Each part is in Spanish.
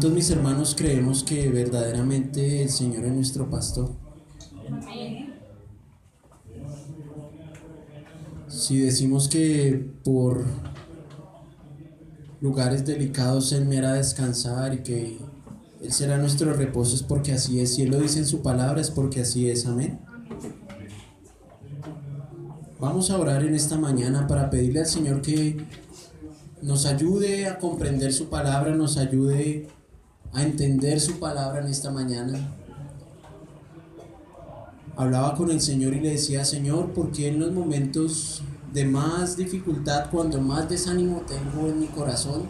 ¿Cuántos, mis hermanos, creemos que verdaderamente el Señor es nuestro pastor? Si decimos que por lugares delicados Él me hará descansar y que Él será nuestro reposo, es porque así es. Si Él lo dice en su palabra, es porque así es. Amén. Vamos a orar en esta mañana para pedirle al Señor que nos ayude a comprender su palabra, nos ayude a entender su palabra en esta mañana. Hablaba con el Señor y le decía: Señor, ¿por qué en los momentos de más dificultad, cuando más desánimo tengo en mi corazón,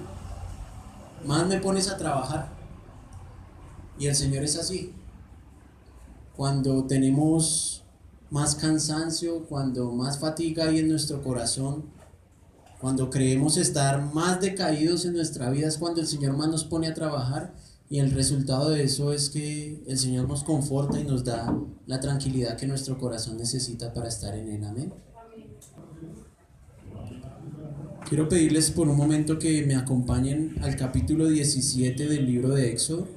más me pones a trabajar? Y el Señor es así. Cuando tenemos más cansancio, cuando más fatiga hay en nuestro corazón, cuando creemos estar más decaídos en nuestra vida, es cuando el Señor más nos pone a trabajar, y el resultado de eso es que el Señor nos conforta y nos da la tranquilidad que nuestro corazón necesita para estar en Él. Amén. Quiero pedirles por un momento que me acompañen al capítulo 17 del libro de Éxodo.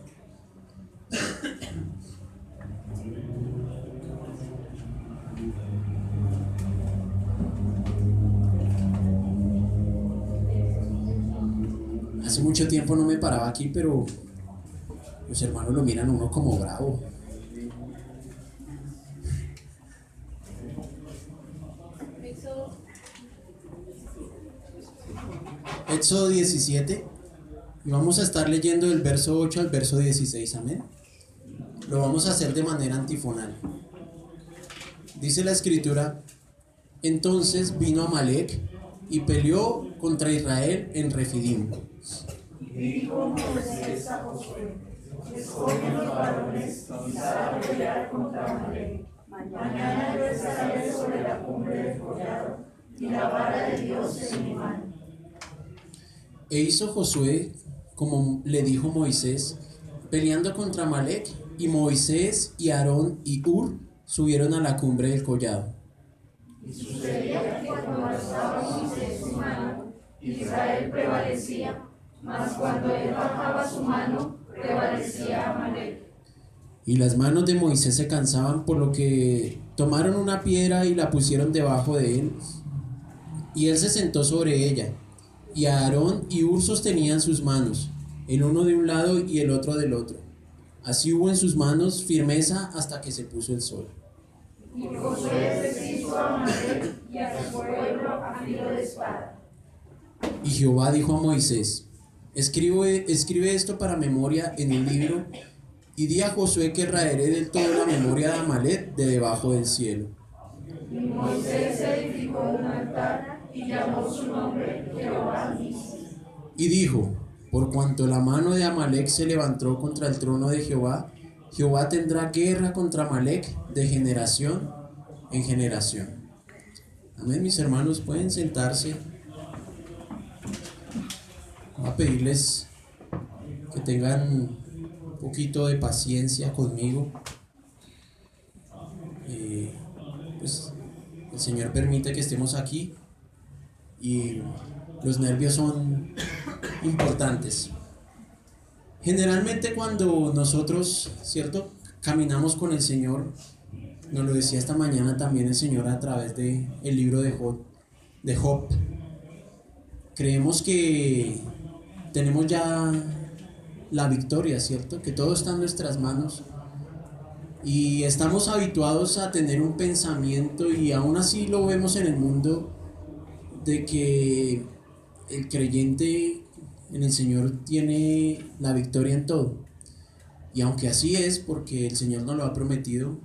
Hace mucho tiempo no me paraba aquí, pero los hermanos lo miran a uno como bravo. Éxodo 17, y vamos a estar leyendo del verso 8 al verso 16, amén. Lo vamos a hacer de manera antifonal. Dice la escritura: entonces vino Amalec y peleó contra Israel en Refidim. Dijo Moisés a Josué: escoge los varones y sal a pelear contra Amalec. Mañana yo estaré sobre la cumbre del collado, y la vara de Dios en mi mano. E hizo Josué como le dijo Moisés, peleando contra Amalec, y Moisés y Aarón y Hur subieron a la cumbre del collado. Y sucedía que cuando alzaba Moisés su mano, Israel prevalecía, mas cuando él bajaba su mano, prevalecía Amalec. Y las manos de Moisés se cansaban, por lo que tomaron una piedra y la pusieron debajo de él, y él se sentó sobre ella. Y Aarón y Hur sostenían sus manos, el uno de un lado y el otro del otro. Así hubo en sus manos firmeza hasta que se puso el sol. Y Josué deshizo a Amalec y a su pueblo a filo de espada. Y Jehová dijo a Moisés: escribe esto para memoria en un libro, y di a Josué que raeré del todo la memoria de Amalec de debajo del cielo. Y Moisés edificó un altar y llamó su nombre Jehová Nissi. Y dijo: por cuanto la mano de Amalec se levantó contra el trono de Jehová, Jehová tendrá guerra contra Amalec de generación en generación. Amén, mis hermanos, pueden sentarse. Voy a pedirles que tengan un poquito de paciencia conmigo. Pues el Señor permite que estemos aquí y los nervios son importantes. Generalmente cuando nosotros, ¿cierto?, caminamos con el Señor, nos lo decía esta mañana también el Señor a través del libro de Job, creemos que tenemos ya la victoria, ¿cierto?, que todo está en nuestras manos, y estamos habituados a tener un pensamiento, y aún así lo vemos en el mundo, de que el creyente en el Señor tiene la victoria en todo. Y aunque así es, porque el Señor nos lo ha prometido,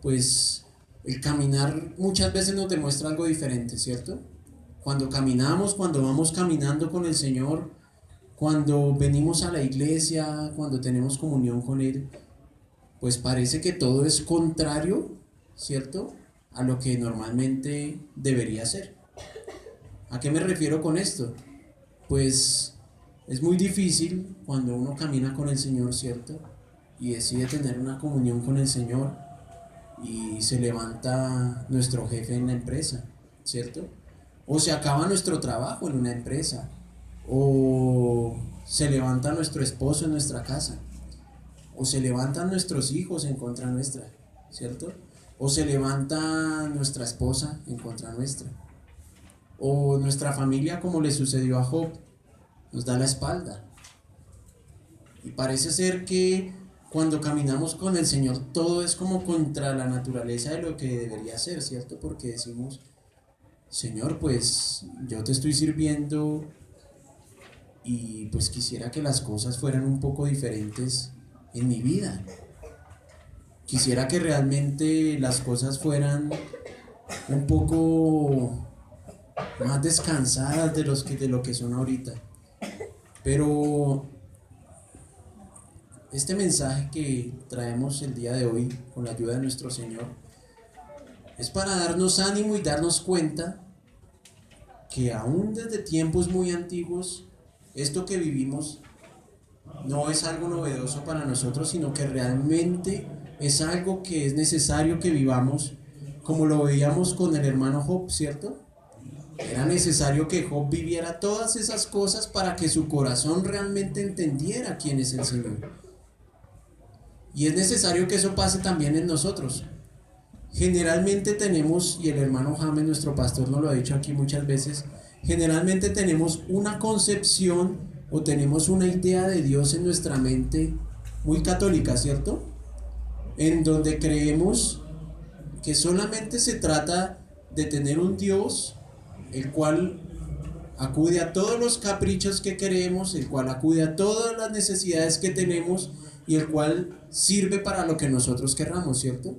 pues el caminar muchas veces nos demuestra algo diferente, ¿cierto? Cuando caminamos, cuando vamos caminando con el Señor, cuando venimos a la iglesia, cuando tenemos comunión con Él, pues parece que todo es contrario, ¿cierto?, a lo que normalmente debería ser. ¿A qué me refiero con esto? Pues es muy difícil cuando uno camina con el Señor, ¿cierto?, y decide tener una comunión con el Señor, y se levanta nuestro jefe en la empresa, ¿cierto? O se acaba nuestro trabajo en una empresa, o se levanta nuestro esposo en nuestra casa, o se levantan nuestros hijos en contra nuestra, ¿cierto? O se levanta nuestra esposa en contra nuestra, o nuestra familia, como le sucedió a Job, nos da la espalda. Y parece ser que cuando caminamos con el Señor todo es como contra la naturaleza de lo que debería ser, ¿cierto? Porque decimos, Señor, pues yo te estoy sirviendo y pues quisiera que las cosas fueran un poco diferentes en mi vida. Quisiera que realmente las cosas fueran un poco más descansadas de lo que son ahorita. Pero este mensaje que traemos el día de hoy con la ayuda de nuestro Señor es para darnos ánimo y darnos cuenta que aún desde tiempos muy antiguos esto que vivimos no es algo novedoso para nosotros, sino que realmente es algo que es necesario que vivamos, como lo veíamos con el hermano Job, ¿cierto? Era necesario que Job viviera todas esas cosas para que su corazón realmente entendiera quién es el Señor. Y es necesario que eso pase también en nosotros. Generalmente tenemos, y el hermano James, nuestro pastor, nos lo ha dicho aquí muchas veces, generalmente tenemos una concepción o tenemos una idea de Dios en nuestra mente muy católica, ¿cierto? En donde creemos que solamente se trata de tener un Dios el cual acude a todos los caprichos que queremos, el cual acude a todas las necesidades que tenemos y el cual sirve para lo que nosotros querramos, ¿cierto?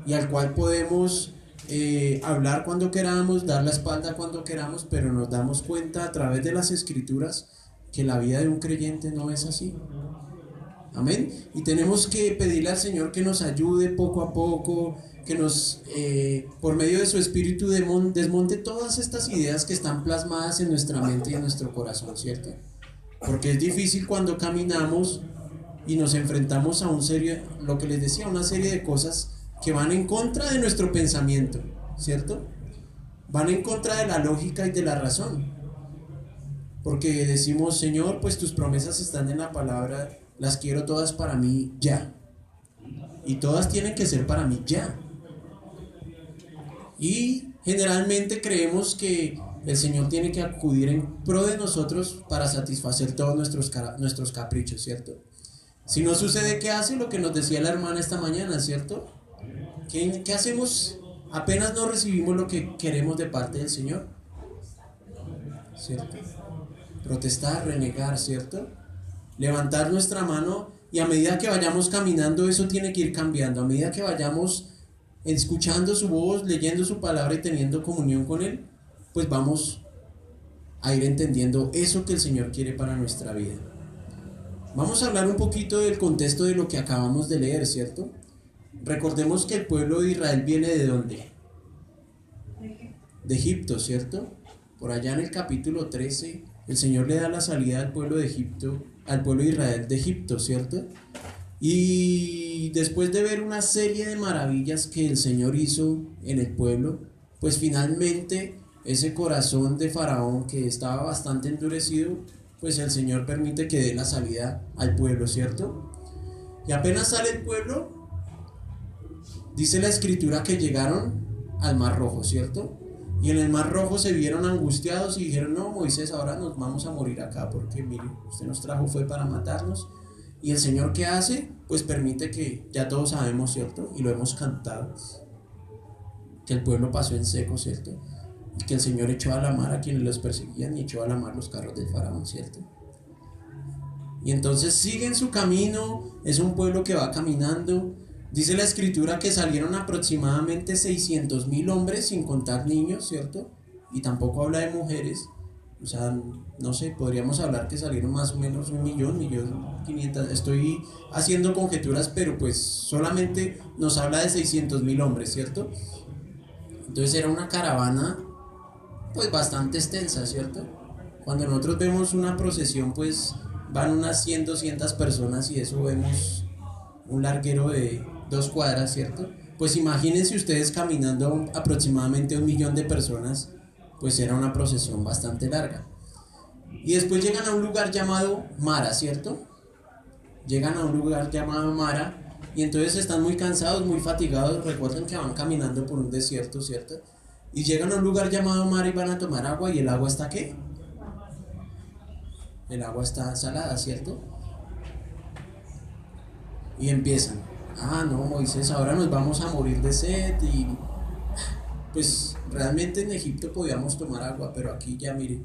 Y al cual podemos hablar cuando queramos, dar la espalda cuando queramos, pero nos damos cuenta a través de las escrituras que la vida de un creyente no es así. Amén. Y tenemos que pedirle al Señor que nos ayude poco a poco, que nos, por medio de su espíritu, desmonte todas estas ideas que están plasmadas en nuestra mente y en nuestro corazón, ¿cierto? Porque es difícil cuando caminamos y nos enfrentamos a lo que les decía, una serie de cosas que van en contra de nuestro pensamiento, ¿cierto? Van en contra de la lógica y de la razón. Porque decimos, Señor, pues tus promesas están en la palabra, las quiero todas para mí ya. Y todas tienen que ser para mí ya. Y generalmente creemos que el Señor tiene que acudir en pro de nosotros para satisfacer todos nuestros caprichos, ¿cierto? Si no sucede, ¿qué hace? Lo que nos decía la hermana esta mañana, ¿cierto? ¿Qué hacemos apenas no recibimos lo que queremos de parte del Señor? ¿Cierto? Protestar, renegar, ¿cierto? Levantar nuestra mano, y a medida que vayamos caminando eso tiene que ir cambiando. A medida que vayamos escuchando su voz, leyendo su palabra y teniendo comunión con Él, pues vamos a ir entendiendo eso que el Señor quiere para nuestra vida. Vamos a hablar un poquito del contexto de lo que acabamos de leer, ¿cierto? Recordemos que el pueblo de Israel viene ¿de dónde? De Egipto, ¿cierto? Por allá en el capítulo 13, el Señor le da la salida al pueblo de Egipto, al pueblo de Israel de Egipto, ¿cierto? Y después de ver una serie de maravillas que el Señor hizo en el pueblo, pues finalmente ese corazón de Faraón, que estaba bastante endurecido, pues el Señor permite que dé la salida al pueblo, ¿cierto? Y apenas sale el pueblo, dice la escritura que llegaron al Mar Rojo, ¿cierto? Y en el Mar Rojo se vieron angustiados y dijeron, no, Moisés, ahora nos vamos a morir acá porque mire, usted nos trajo fue para matarnos. Y el Señor, ¿qué hace? Pues permite que, ya todos sabemos, ¿cierto? Y lo hemos cantado, que el pueblo pasó en seco, ¿cierto? Y que el Señor echó a la mar a quienes los perseguían y echó a la mar los carros del faraón, ¿cierto? Y entonces siguen su camino, es un pueblo que va caminando. Dice la escritura que salieron aproximadamente 600,000 hombres, sin contar niños, ¿cierto? Y tampoco habla de mujeres. O sea, no sé, podríamos hablar que salieron más o menos 1.500.000. Estoy haciendo conjeturas, pero pues solamente nos habla de 600,000 hombres, ¿cierto? Entonces era una caravana pues bastante extensa, ¿cierto? Cuando nosotros vemos una procesión, pues van unas 100, 200 personas y eso vemos un larguero de 2 cuadras, ¿cierto? Pues imagínense ustedes caminando aproximadamente 1 millón de personas, pues era una procesión bastante larga. Y después llegan a un lugar llamado Mara, ¿cierto? Llegan a un lugar llamado Mara y entonces están muy cansados, muy fatigados. Recuerden que van caminando por un desierto, ¿cierto? Y llegan a un lugar llamado Mara y van a tomar agua. ¿Y el agua está qué? El agua está salada, ¿cierto? Y empiezan: ah, no, Moisés, ahora nos vamos a morir de sed. Y pues realmente en Egipto podíamos tomar agua, pero aquí ya mire.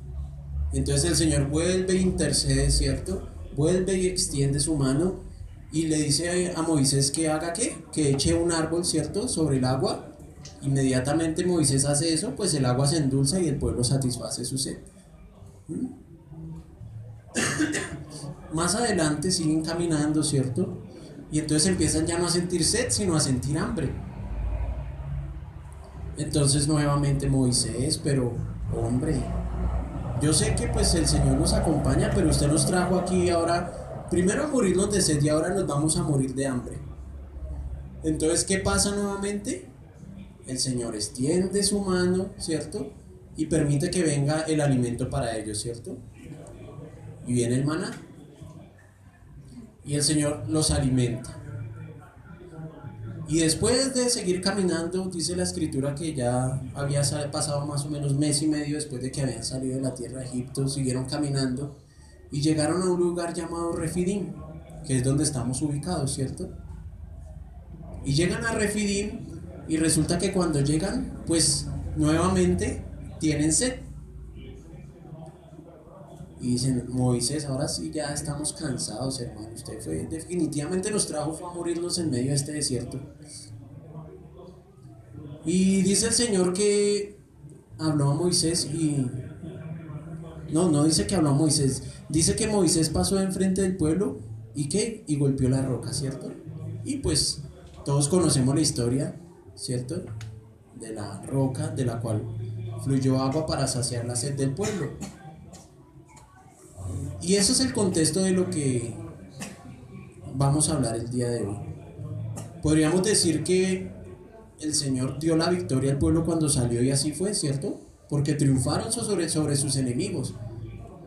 Entonces el Señor vuelve e intercede, ¿cierto? Vuelve y extiende su mano y le dice a Moisés que haga ¿qué? Que eche un árbol, ¿cierto? Sobre el agua. Inmediatamente Moisés hace eso, pues el agua se endulza y el pueblo satisface su sed. Más adelante siguen caminando, ¿cierto? Y entonces empiezan ya no a sentir sed, sino a sentir hambre. Entonces nuevamente Moisés: pero hombre, yo sé que pues el Señor nos acompaña, pero usted nos trajo aquí ahora, primero a morirnos de sed y ahora nos vamos a morir de hambre. Entonces, ¿qué pasa nuevamente? El Señor extiende su mano, ¿cierto? Y permite que venga el alimento para ellos, ¿cierto? Y viene el maná. Y el Señor los alimenta. Y después de seguir caminando, dice la escritura que ya había pasado más o menos mes y medio después de que habían salido de la tierra de Egipto. Siguieron caminando y llegaron a un lugar llamado Refidim, que es donde estamos ubicados, ¿cierto? Y llegan a Refidim y resulta que cuando llegan, pues nuevamente tienen sed. Y dicen: Moisés, ahora sí ya estamos cansados, hermano. Usted definitivamente nos trajo, fue a morirnos en medio de este desierto. Y dice el Señor que habló a Moisés y... No dice que habló a Moisés. Dice que Moisés pasó enfrente del pueblo y ¿qué? Y golpeó la roca, ¿cierto? Y pues todos conocemos la historia, ¿cierto? De la roca de la cual fluyó agua para saciar la sed del pueblo. Y eso es el contexto de lo que vamos a hablar el día de hoy. Podríamos decir que el Señor dio la victoria al pueblo cuando salió y así fue, ¿cierto? Porque triunfaron sobre sus enemigos.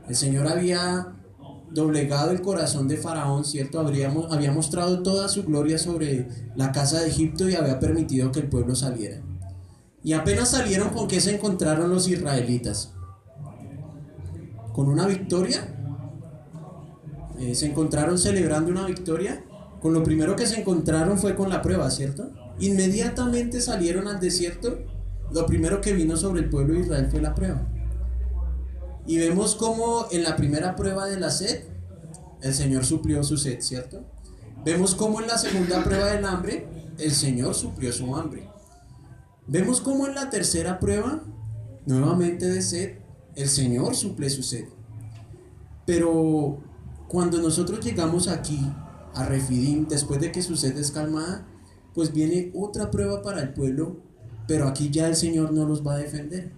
El Señor había doblegado el corazón de Faraón, ¿cierto? Había mostrado toda su gloria sobre la casa de Egipto y había permitido que el pueblo saliera. Y apenas salieron, ¿con qué se encontraron los israelitas? Con una victoria. Se encontraron celebrando una victoria. Con lo primero que se encontraron fue con la prueba, ¿cierto? Inmediatamente salieron al desierto. Lo primero que vino sobre el pueblo de Israel fue la prueba. Y vemos cómo en la primera prueba de la sed, el Señor suplió su sed, ¿cierto? Vemos cómo en la segunda prueba del hambre, el Señor suplió su hambre. Vemos cómo en la tercera prueba, nuevamente de sed, el Señor suple su sed. Pero cuando nosotros llegamos aquí a Refidim, después de que su sed es calmada, pues viene otra prueba para el pueblo, pero aquí ya el Señor no los va a defender.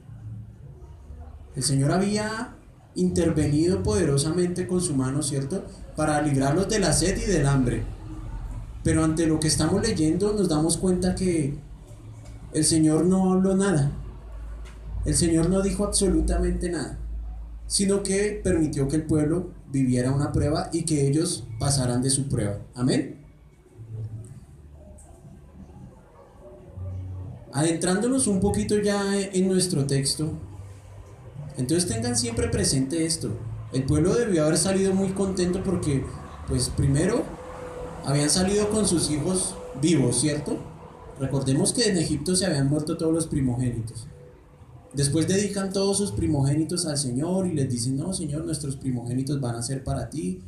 El Señor había intervenido poderosamente con su mano, ¿cierto? Para librarlos de la sed y del hambre. Pero ante lo que estamos leyendo nos damos cuenta que el Señor no habló nada. El Señor no dijo absolutamente nada, sino que permitió que el pueblo viviera una prueba y que ellos pasaran de su prueba. Amén. Adentrándonos un poquito ya en nuestro texto, entonces tengan siempre presente esto. El pueblo debió haber salido muy contento porque, pues primero, habían salido con sus hijos vivos, ¿cierto? Recordemos que en Egipto se habían muerto todos los primogénitos. Después dedican todos sus primogénitos al Señor y les dicen: no, Señor, nuestros primogénitos van a ser para ti,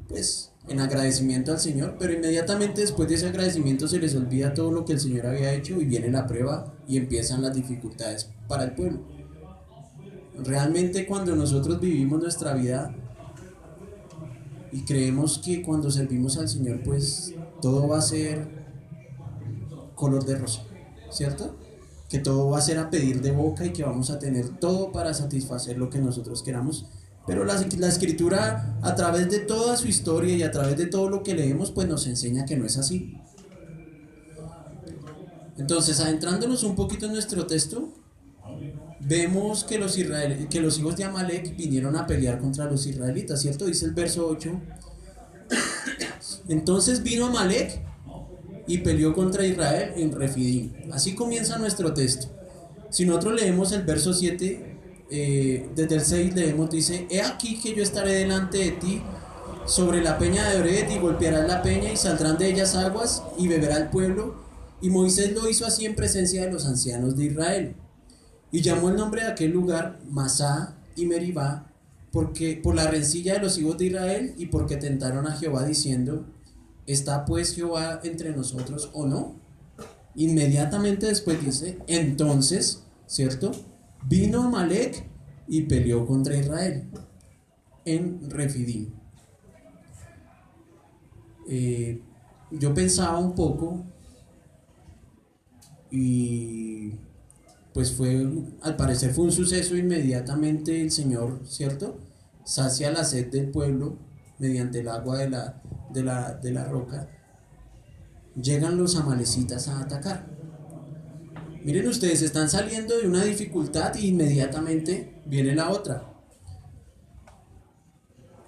pues en agradecimiento al Señor. Pero inmediatamente después de ese agradecimiento se les olvida todo lo que el Señor había hecho y viene la prueba y empiezan las dificultades para el pueblo. Realmente cuando nosotros vivimos nuestra vida y creemos que cuando servimos al Señor pues todo va a ser color de rosa, ¿cierto? Que todo va a ser a pedir de boca y que vamos a tener todo para satisfacer lo que nosotros queramos. Pero la Escritura, a través de toda su historia y a través de todo lo que leemos, pues nos enseña que no es así. Entonces, adentrándonos un poquito en nuestro texto, vemos que que los hijos de Amalek vinieron a pelear contra los israelitas, ¿cierto? Dice el verso 8. Entonces vino Amalek y peleó contra Israel en Refidim. Así comienza nuestro texto. Si nosotros leemos el verso 7, desde el 6 leemos, dice: He aquí que yo estaré delante de ti sobre la peña de Ored, y golpearás la peña y saldrán de ellas aguas y beberá el pueblo. Y Moisés lo hizo así en presencia de los ancianos de Israel. Y llamó el nombre de aquel lugar Masá y Meribá, porque por la rencilla de los hijos de Israel y porque tentaron a Jehová diciendo: ¿Está pues Jehová entre nosotros o no? Inmediatamente después dice: entonces, ¿cierto? Vino Amalek y peleó contra Israel en Refidim. Yo pensaba un poco y pues al parecer fue un suceso. Inmediatamente el Señor, ¿cierto?, sacia la sed del pueblo mediante el agua de la roca. Llegan los amalecitas a atacar. Miren ustedes, están saliendo de una dificultad y inmediatamente viene la otra.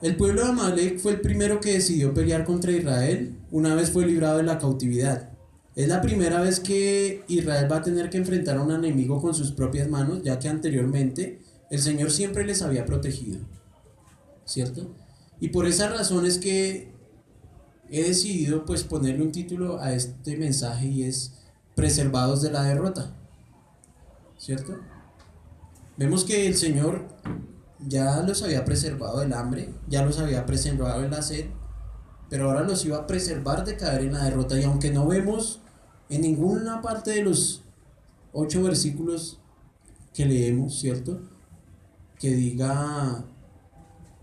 El pueblo de Amalek fue el primero que decidió pelear contra Israel una vez fue librado de la cautividad. Es la primera vez que Israel va a tener que enfrentar a un enemigo con sus propias manos, ya que anteriormente el Señor siempre les había protegido, ¿cierto? Y por esa razón es que he decidido pues ponerle un título a este mensaje, y es Preservados de la derrota, ¿cierto? Vemos que el Señor ya los había preservado del hambre, ya los había preservado de la sed, pero ahora los iba a preservar de caer en la derrota. Y aunque no vemos en ninguna parte de los 8 versículos que leemos, ¿cierto?, que diga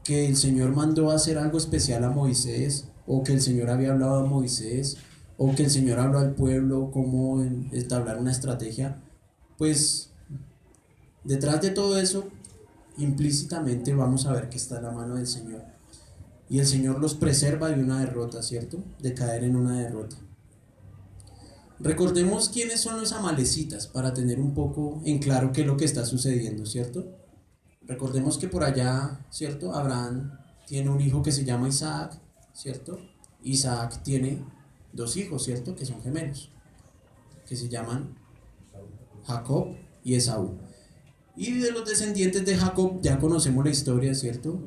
que el Señor mandó a hacer algo especial a Moisés, o que el Señor había hablado a Moisés, o que el Señor habló al pueblo cómo entablar una estrategia, pues detrás de todo eso implícitamente vamos a ver que está la mano del Señor, y el Señor los preserva de una derrota, ¿cierto?, de caer en una derrota. Recordemos quiénes son los amalecitas para tener un poco en claro qué es lo que está sucediendo, ¿cierto? Recordemos que por allá, ¿cierto?, Abraham tiene un hijo que se llama Isaac, ¿cierto? Isaac tiene 2 hijos, ¿cierto?, que son gemelos, que se llaman Jacob y Esaú. Y de los descendientes de Jacob ya conocemos la historia, ¿cierto?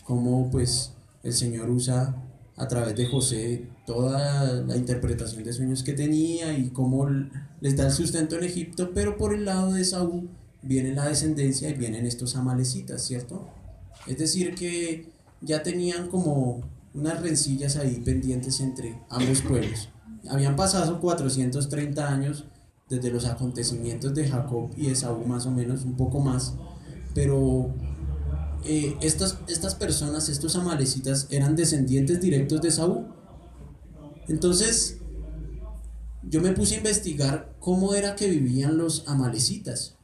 Cómo pues el Señor usa a través de José toda la interpretación de sueños que tenía, y cómo les da el sustento en Egipto. Pero por el lado de Esaú viene la descendencia y vienen estos amalecitas, ¿cierto? Es decir, que ya tenían como unas rencillas ahí pendientes entre ambos pueblos. Habían pasado 430 años desde los acontecimientos de Jacob y Esaú, más o menos, un poco más, pero estas personas, estos amalecitas, eran descendientes directos de Esaú. Entonces yo me puse a investigar cómo era que vivían los amalecitas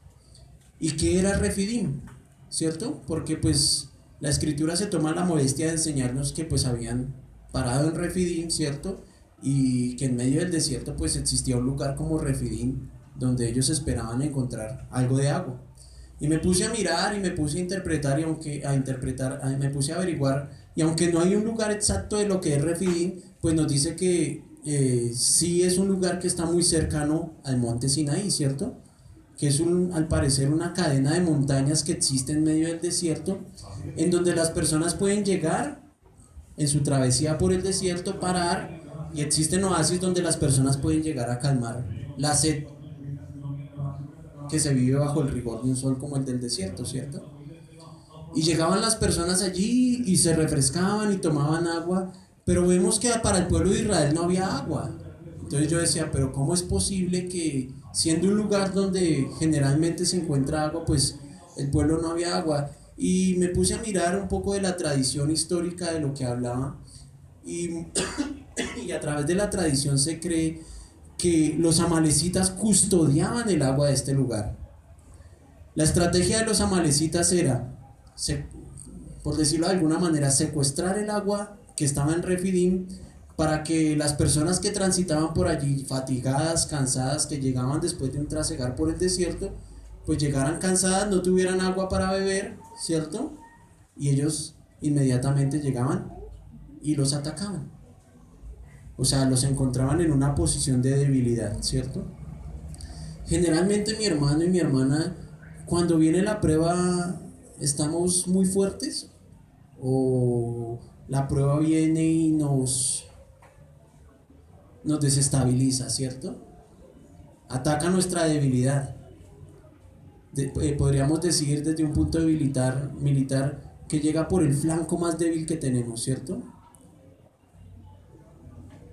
y qué era Refidim, ¿cierto? Porque pues la escritura se toma la modestia de enseñarnos que pues habían parado en Refidim, ¿cierto?, y que en medio del desierto pues existía un lugar como Refidim donde ellos esperaban encontrar algo de agua. Y me puse a mirar y me puse a interpretar, me puse a averiguar, y aunque no hay un lugar exacto de lo que es Refidim, pues nos dice que sí es un lugar que está muy cercano al monte Sinaí, ¿cierto?, que es al parecer una cadena de montañas que existe en medio del desierto, en donde las personas pueden llegar en su travesía por el desierto, parar, y existen oasis donde las personas pueden llegar a calmar la sed que se vive bajo el rigor de un sol como el del desierto, ¿cierto? Y llegaban las personas allí y se refrescaban y tomaban agua, pero vemos que para el pueblo de Israel no había agua. Entonces yo decía, pero ¿cómo es posible que siendo un lugar donde generalmente se encuentra agua, pues el pueblo no había agua? Y me puse a mirar un poco de la tradición histórica de lo que hablaba, y a través de la tradición se cree que los amalecitas custodiaban el agua de este lugar. La estrategia de los amalecitas era, por decirlo de alguna manera, secuestrar el agua que estaba en Refidim, para que las personas que transitaban por allí, fatigadas, cansadas, que llegaban después de un trasegar por el desierto, pues llegaran cansadas, no tuvieran agua para beber, ¿cierto? Y ellos inmediatamente llegaban y los atacaban. O sea, los encontraban en una posición de debilidad, ¿cierto? Generalmente mi hermano y mi hermana, cuando viene la prueba, ¿estamos muy fuertes? ¿O la prueba viene y nos desestabiliza, ¿cierto? Ataca nuestra debilidad. Podríamos decir desde un punto de militar que llega por el flanco más débil que tenemos, ¿cierto?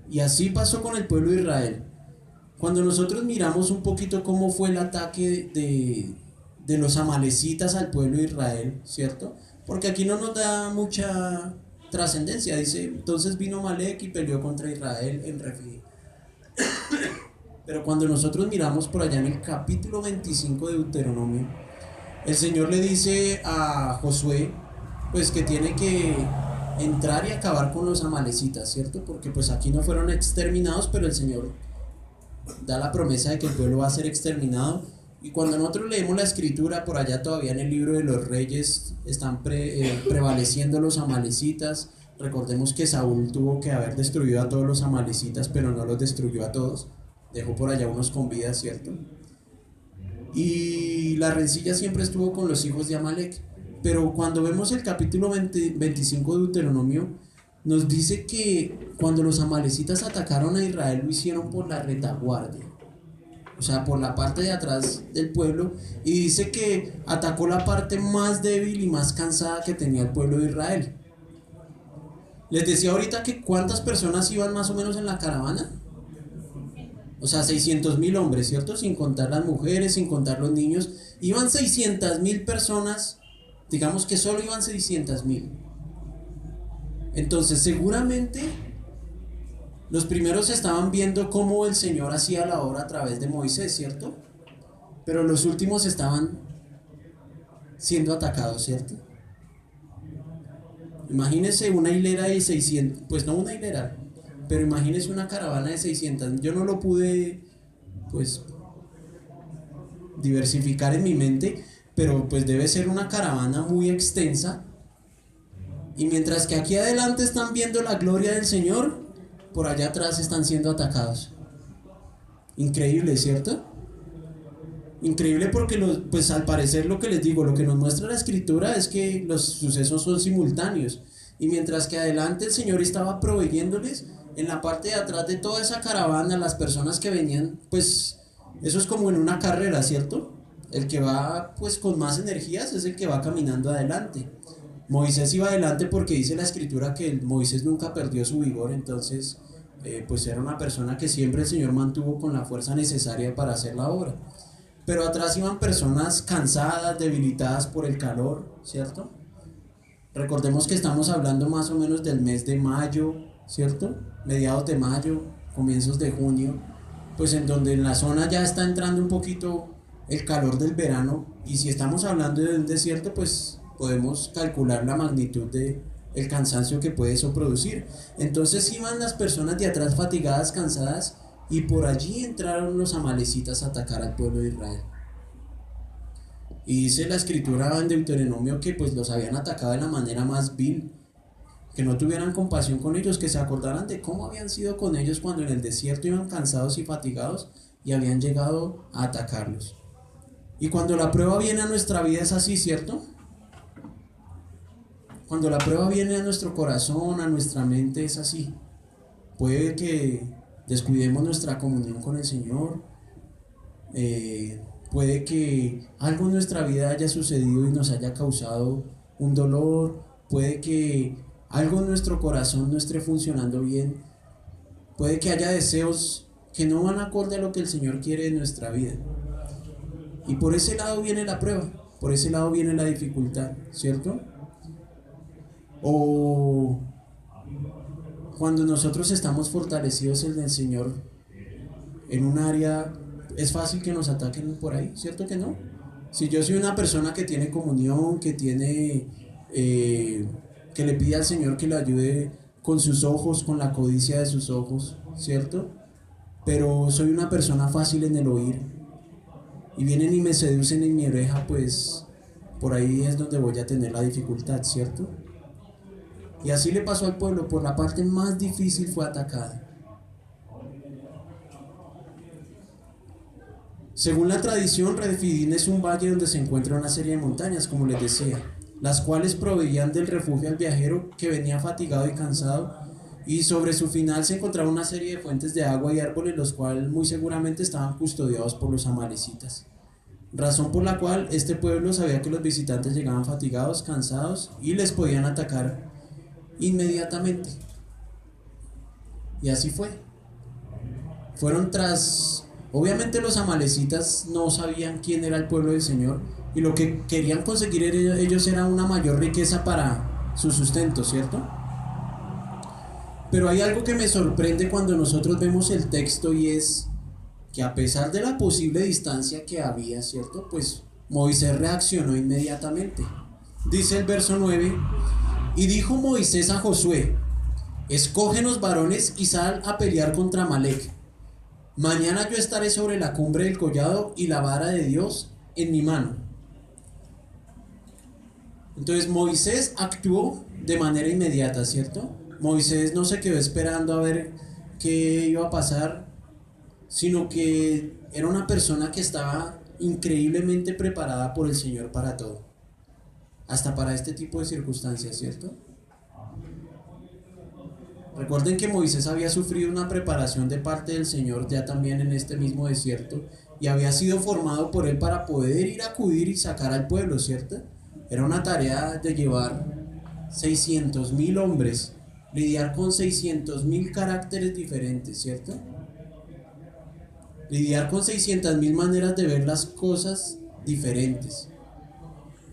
Y así pasó con el pueblo de Israel. Cuando nosotros miramos un poquito cómo fue el ataque de los amalecitas al pueblo de Israel, ¿cierto? Porque aquí no nos da mucha trascendencia. Dice, entonces vino Amalec y peleó contra Israel en Refidim. Pero cuando nosotros miramos por allá en el capítulo 25 de Deuteronomio, el Señor le dice a Josué, pues que tiene que entrar y acabar con los amalecitas, ¿cierto? Porque pues aquí no fueron exterminados, pero el Señor da la promesa de que el pueblo va a ser exterminado. Y cuando nosotros leemos la escritura, por allá todavía en el libro de los reyes están prevaleciendo los amalecitas. Recordemos que Saúl tuvo que haber destruido a todos los amalecitas, pero no los destruyó a todos, dejó por allá unos con vida, ¿cierto? Y la rencilla siempre estuvo con los hijos de Amalec. Pero cuando vemos el capítulo 25 de Deuteronomio, nos dice que cuando los amalecitas atacaron a Israel, lo hicieron por la retaguardia, o sea, por la parte de atrás del pueblo, y dice que atacó la parte más débil y más cansada que tenía el pueblo de Israel. Les decía ahorita que cuántas personas iban más o menos en la caravana. O sea, 600,000 hombres, ¿cierto? Sin contar las mujeres, sin contar los niños. Iban 600,000 personas. Digamos que solo iban 600,000. Entonces, seguramente los primeros estaban viendo cómo el Señor hacía la obra a través de Moisés, ¿cierto? Pero los últimos estaban siendo atacados, ¿cierto? Imagínense una hilera de 600, pues no una hilera, pero imagínense una caravana de 600. Yo no lo pude, pues, diversificar en mi mente, pero pues debe ser una caravana muy extensa. Y mientras que aquí adelante están viendo la gloria del Señor, por allá atrás están siendo atacados. Increíble, ¿cierto? Increíble porque pues al parecer lo que les digo, lo que nos muestra la escritura es que los sucesos son simultáneos. Y mientras que adelante el Señor estaba proveyéndoles, en la parte de atrás de toda esa caravana, las personas que venían, pues eso es como en una carrera, ¿cierto? El que va pues con más energías es el que va caminando adelante. Moisés iba adelante porque dice la escritura que Moisés nunca perdió su vigor, entonces pues era una persona que siempre el Señor mantuvo con la fuerza necesaria para hacer la obra. Pero atrás iban personas cansadas, debilitadas por el calor, ¿cierto? Recordemos que estamos hablando más o menos del mes de mayo, ¿cierto? Mediados de mayo, comienzos de junio, pues en donde en la zona ya está entrando un poquito el calor del verano, y si estamos hablando de un desierto, pues podemos calcular la magnitud de el cansancio que puede eso producir. Entonces iban las personas de atrás fatigadas, cansadas, y por allí entraron los amalecitas a atacar al pueblo de Israel. Y dice la escritura en Deuteronomio que pues los habían atacado de la manera más vil, que no tuvieran compasión con ellos, que se acordaran de cómo habían sido con ellos cuando en el desierto iban cansados y fatigados y habían llegado a atacarlos. Y cuando la prueba viene a nuestra vida es así, ¿cierto? Cuando la prueba viene a nuestro corazón, a nuestra mente, es así. Puede que descuidemos nuestra comunión con el Señor, puede que algo en nuestra vida haya sucedido y nos haya causado un dolor, puede que algo en nuestro corazón no esté funcionando bien, puede que haya deseos que no van acorde a lo que el Señor quiere en nuestra vida. Y por ese lado viene la prueba, por ese lado viene la dificultad, ¿cierto? O cuando nosotros estamos fortalecidos en el Señor en un área, es fácil que nos ataquen por ahí, ¿cierto que no? Si yo soy una persona que tiene comunión, que tiene que le pide al Señor que le ayude con sus ojos, con la codicia de sus ojos, ¿cierto? Pero soy una persona fácil en el oír, y vienen y me seducen en mi oreja, pues por ahí es donde voy a tener la dificultad, ¿cierto? Y así le pasó al pueblo, por la parte más difícil fue atacada. Según la tradición, Refidim es un valle donde se encuentra una serie de montañas, como les decía, las cuales proveían del refugio al viajero que venía fatigado y cansado, y sobre su final se encontraba una serie de fuentes de agua y árboles, los cuales muy seguramente estaban custodiados por los amalecitas, razón por la cual este pueblo sabía que los visitantes llegaban fatigados, cansados y les podían atacar inmediatamente. Y así fue. Fueron tras... Obviamente los amalecitas no sabían quién era el pueblo del Señor, y lo que querían conseguir ellos era una mayor riqueza para su sustento, ¿cierto? Pero hay algo que me sorprende cuando nosotros vemos el texto, y es que a pesar de la posible distancia que había, ¿cierto? Pues Moisés reaccionó inmediatamente. Dice el verso 9: y dijo Moisés a Josué: escógenos varones y sal a pelear contra Amalec. Mañana yo estaré sobre la cumbre del collado y la vara de Dios en mi mano. Entonces Moisés actuó de manera inmediata, ¿cierto? Moisés no se quedó esperando a ver qué iba a pasar, sino que era una persona que estaba increíblemente preparada por el Señor para todo, hasta para este tipo de circunstancias, ¿cierto? Recuerden que Moisés había sufrido una preparación de parte del Señor ya también en este mismo desierto, y había sido formado por él para poder ir a acudir y sacar al pueblo, ¿cierto? Era una tarea de llevar 600,000 hombres, lidiar con 600,000 caracteres diferentes, ¿cierto? Lidiar con 600,000 maneras de ver las cosas diferentes,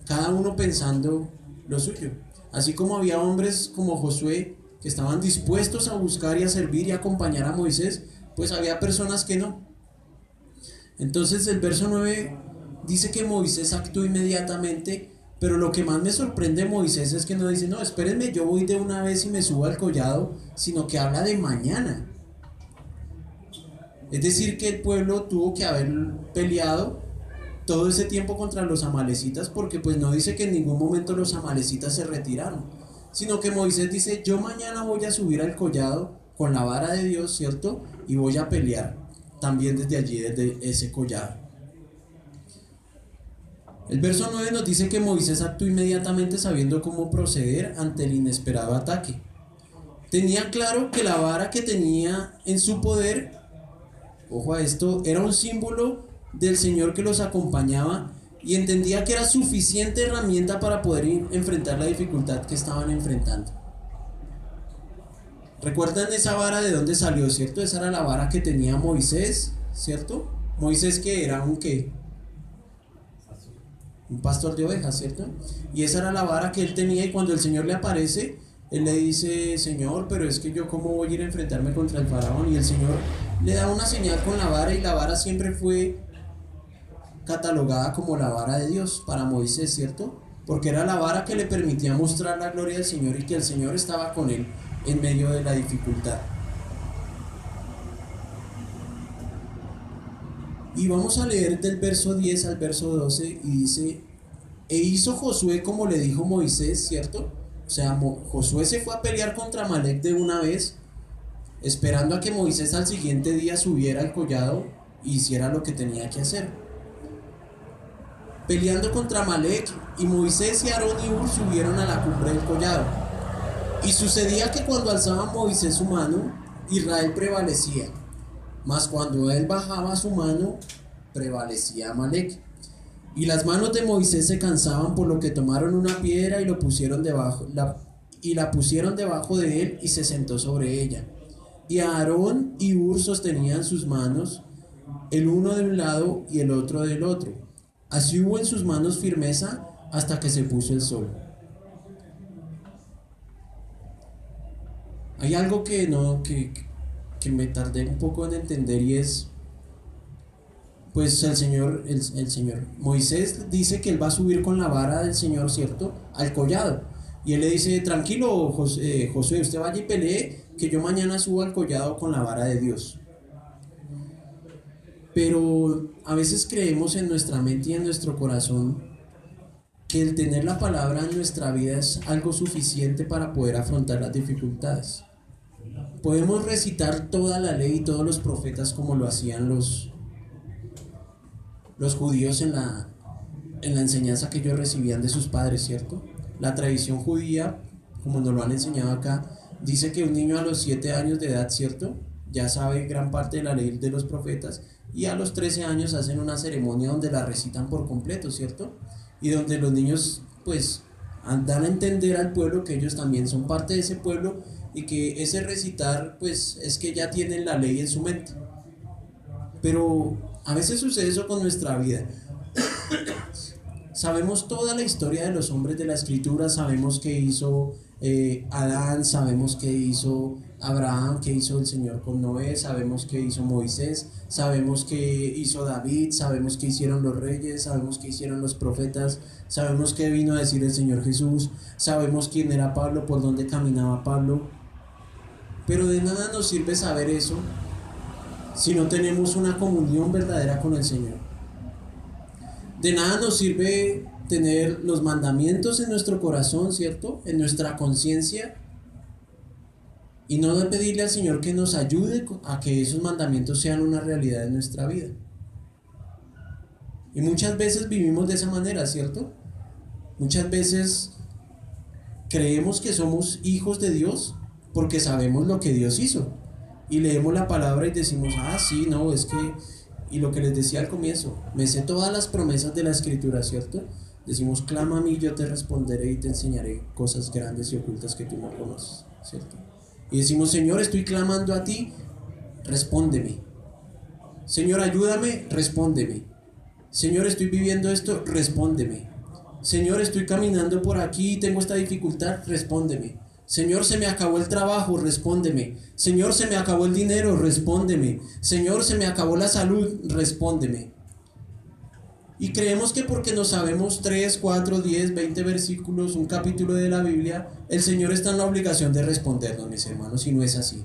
cada uno pensando lo suyo. Así como había hombres como Josué que estaban dispuestos a buscar y a servir y a acompañar a Moisés, pues había personas que no. Entonces el verso 9 dice que Moisés actuó inmediatamente, pero lo que más me sorprende de Moisés es que no dice: no, espérenme, yo voy de una vez y me subo al collado, sino que habla de mañana. Es decir, que el pueblo tuvo que haber peleado todo ese tiempo contra los amalecitas, porque pues no dice que en ningún momento los amalecitas se retiraron, sino que Moisés dice: yo mañana voy a subir al collado con la vara de Dios, ¿cierto? Y voy a pelear también desde allí, desde ese collado. El verso 9 nos dice que Moisés actuó inmediatamente sabiendo cómo proceder ante el inesperado ataque. Tenía claro que la vara que tenía en su poder, ojo a esto, era un símbolo del Señor que los acompañaba, y entendía que era suficiente herramienta para poder enfrentar la dificultad que estaban enfrentando. ¿Recuerdan esa vara de dónde salió, cierto? Esa era la vara que tenía Moisés, ¿cierto? Moisés, que era un ¿qué? Un pastor de ovejas, ¿cierto? Y esa era la vara que él tenía, y cuando el Señor le aparece, él le dice: Señor, pero es que yo cómo voy a ir a enfrentarme contra el faraón. Y el Señor le da una señal con la vara, y la vara siempre fue catalogada como la vara de Dios para Moisés, ¿cierto? Porque era la vara que le permitía mostrar la gloria del Señor y que el Señor estaba con él en medio de la dificultad. Y vamos a leer del verso 10 al verso 12, y dice: e hizo Josué como le dijo Moisés, ¿cierto? O sea, Josué se fue a pelear contra Amalec de una vez, esperando a que Moisés al siguiente día subiera al collado e hiciera lo que tenía que hacer. Peleando contra Amalec, y Moisés y Aarón y Hur subieron a la cumbre del collado. Y sucedía que cuando alzaba Moisés su mano, Israel prevalecía, mas cuando él bajaba su mano, prevalecía Amalec. Y las manos de Moisés se cansaban, por lo que tomaron una piedra y la pusieron debajo de él, y se sentó sobre ella. Y Aarón y Hur sostenían sus manos, el uno de un lado y el otro del otro. Así hubo en sus manos firmeza hasta que se puso el sol. Hay algo que me tardé un poco en entender, y es, pues el Señor Moisés dice que él va a subir con la vara del Señor, ¿cierto?, al collado. Y él le dice: tranquilo, Josué, usted vaya y pelee, que yo mañana subo al collado con la vara de Dios. Pero a veces creemos en nuestra mente y en nuestro corazón que el tener la palabra en nuestra vida es algo suficiente para poder afrontar las dificultades. Podemos recitar toda la ley y todos los profetas como lo hacían los judíos en la enseñanza que ellos recibían de sus padres, ¿cierto? La tradición judía, como nos lo han enseñado acá, dice que un niño a los 7 años de edad, ¿cierto?, ya sabe gran parte de la ley de los profetas, y a los 13 años hacen una ceremonia donde la recitan por completo, ¿cierto? Y donde los niños pues dan a entender al pueblo que ellos también son parte de ese pueblo y que ese recitar pues es que ya tienen la ley en su mente. Pero a veces sucede eso con nuestra vida. Sabemos toda la historia de los hombres de la escritura, sabemos qué hizo Adán, sabemos qué hizo Abraham, qué hizo el Señor con Noé, sabemos qué hizo Moisés, sabemos qué hizo David, sabemos qué hicieron los reyes, sabemos qué hicieron los profetas, sabemos qué vino a decir el Señor Jesús, sabemos quién era Pablo, por dónde caminaba Pablo. Pero de nada nos sirve saber eso si no tenemos una comunión verdadera con el Señor. De nada nos sirve tener los mandamientos en nuestro corazón, ¿cierto?, en nuestra conciencia, y no pedirle al Señor que nos ayude a que esos mandamientos sean una realidad en nuestra vida. Y muchas veces vivimos de esa manera, ¿cierto? Muchas veces creemos que somos hijos de Dios porque sabemos lo que Dios hizo. Y leemos la palabra y decimos, ah, sí, no, es que... Y lo que les decía al comienzo, me sé todas las promesas de la Escritura, ¿cierto? Decimos, clama a mí, yo te responderé y te enseñaré cosas grandes y ocultas que tú no conoces, ¿cierto? Y decimos, Señor, estoy clamando a ti, respóndeme. Señor, ayúdame, respóndeme. Señor, estoy viviendo esto, respóndeme. Señor, estoy caminando por aquí y tengo esta dificultad, respóndeme. Señor, se me acabó el trabajo, respóndeme. Señor, se me acabó el dinero, respóndeme. Señor, se me acabó la salud, respóndeme. Y creemos que porque nos sabemos 3, 4, 10, 20 versículos, un capítulo de la Biblia, el Señor está en la obligación de respondernos, mis hermanos, y no es así.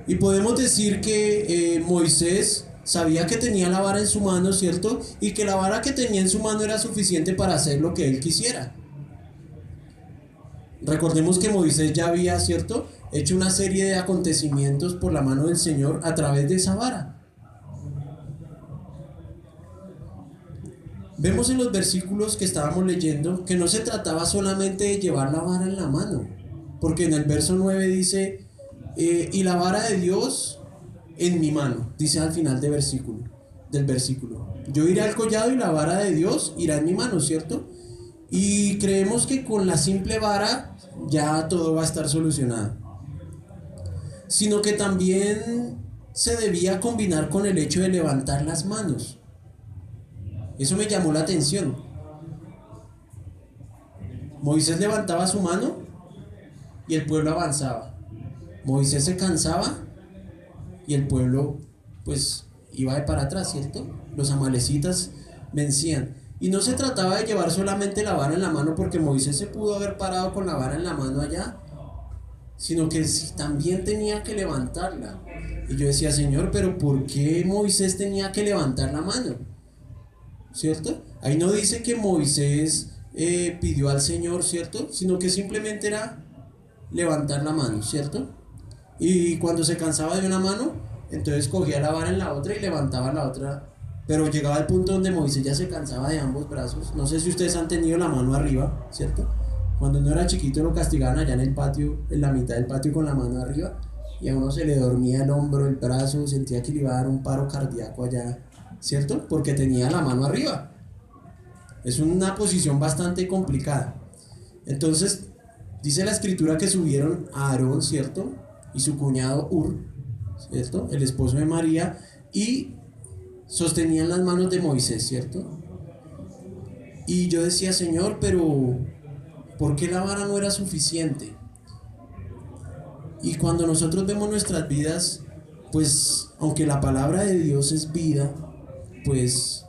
Y podemos decir que Moisés sabía que tenía la vara en su mano, ¿cierto? Y que la vara que tenía en su mano era suficiente para hacer lo que él quisiera. Recordemos que Moisés ya había, ¿cierto?, hecho una serie de acontecimientos por la mano del Señor a través de esa vara. Vemos en los versículos que estábamos leyendo que no se trataba solamente de llevar la vara en la mano, porque en el verso 9 dice, y la vara de Dios en mi mano, dice al final del versículo. Yo iré al collado y la vara de Dios irá en mi mano, ¿cierto? Y creemos que con la simple vara ya todo va a estar solucionado. Sino que también se debía combinar con el hecho de levantar las manos. Eso me llamó la atención. Moisés levantaba su mano y el pueblo avanzaba. Moisés se cansaba y el pueblo pues iba de para atrás, ¿cierto? Los amalecitas vencían. Y no se trataba de llevar solamente la vara en la mano porque Moisés se pudo haber parado con la vara en la mano allá, sino que también tenía que levantarla. Y yo decía, Señor, pero ¿por qué Moisés tenía que levantar la mano? ¿Cierto? Ahí no dice que Moisés pidió al Señor, ¿cierto? Sino que simplemente era levantar la mano, ¿cierto? Y cuando se cansaba de una mano, entonces cogía la vara en la otra y levantaba la otra. Pero llegaba al punto donde Moisés ya se cansaba de ambos brazos. No sé si ustedes han tenido la mano arriba, ¿cierto? Cuando uno era chiquito lo castigaban allá en el patio, en la mitad del patio con la mano arriba, y a uno se le dormía el hombro, el brazo, sentía que le iba a dar un paro cardíaco allá, ¿cierto? Porque tenía la mano arriba. Es una posición bastante complicada. Entonces, dice la escritura que subieron a Aarón, ¿cierto? Y su cuñado Ur, ¿cierto? El esposo de María, y sostenían las manos de Moisés, ¿cierto? Y yo decía, Señor, pero ¿por qué la vara no era suficiente? Y cuando nosotros vemos nuestras vidas, pues aunque la palabra de Dios es vida, pues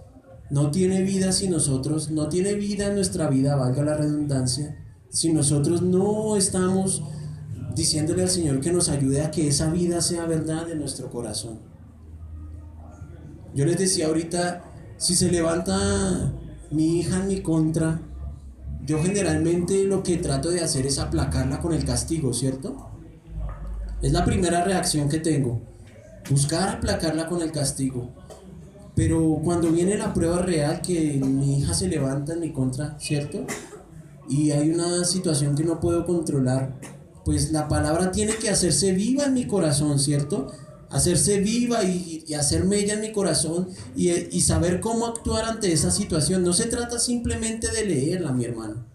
no tiene vida si nosotros, no tiene vida en nuestra vida, valga la redundancia, si nosotros no estamos diciéndole al Señor que nos ayude a que esa vida sea verdad en nuestro corazón. Yo les decía ahorita, si se levanta mi hija en mi contra, yo generalmente lo que trato de hacer es aplacarla con el castigo, ¿cierto? Es la primera reacción que tengo, buscar aplacarla con el castigo. Pero cuando viene la prueba real, que mi hija se levanta en mi contra, ¿cierto? Y hay una situación que no puedo controlar, pues la palabra tiene que hacerse viva en mi corazón, ¿cierto? Hacerse viva y hacer mella en mi corazón y saber cómo actuar ante esa situación. No se trata simplemente de leerla, mi hermano.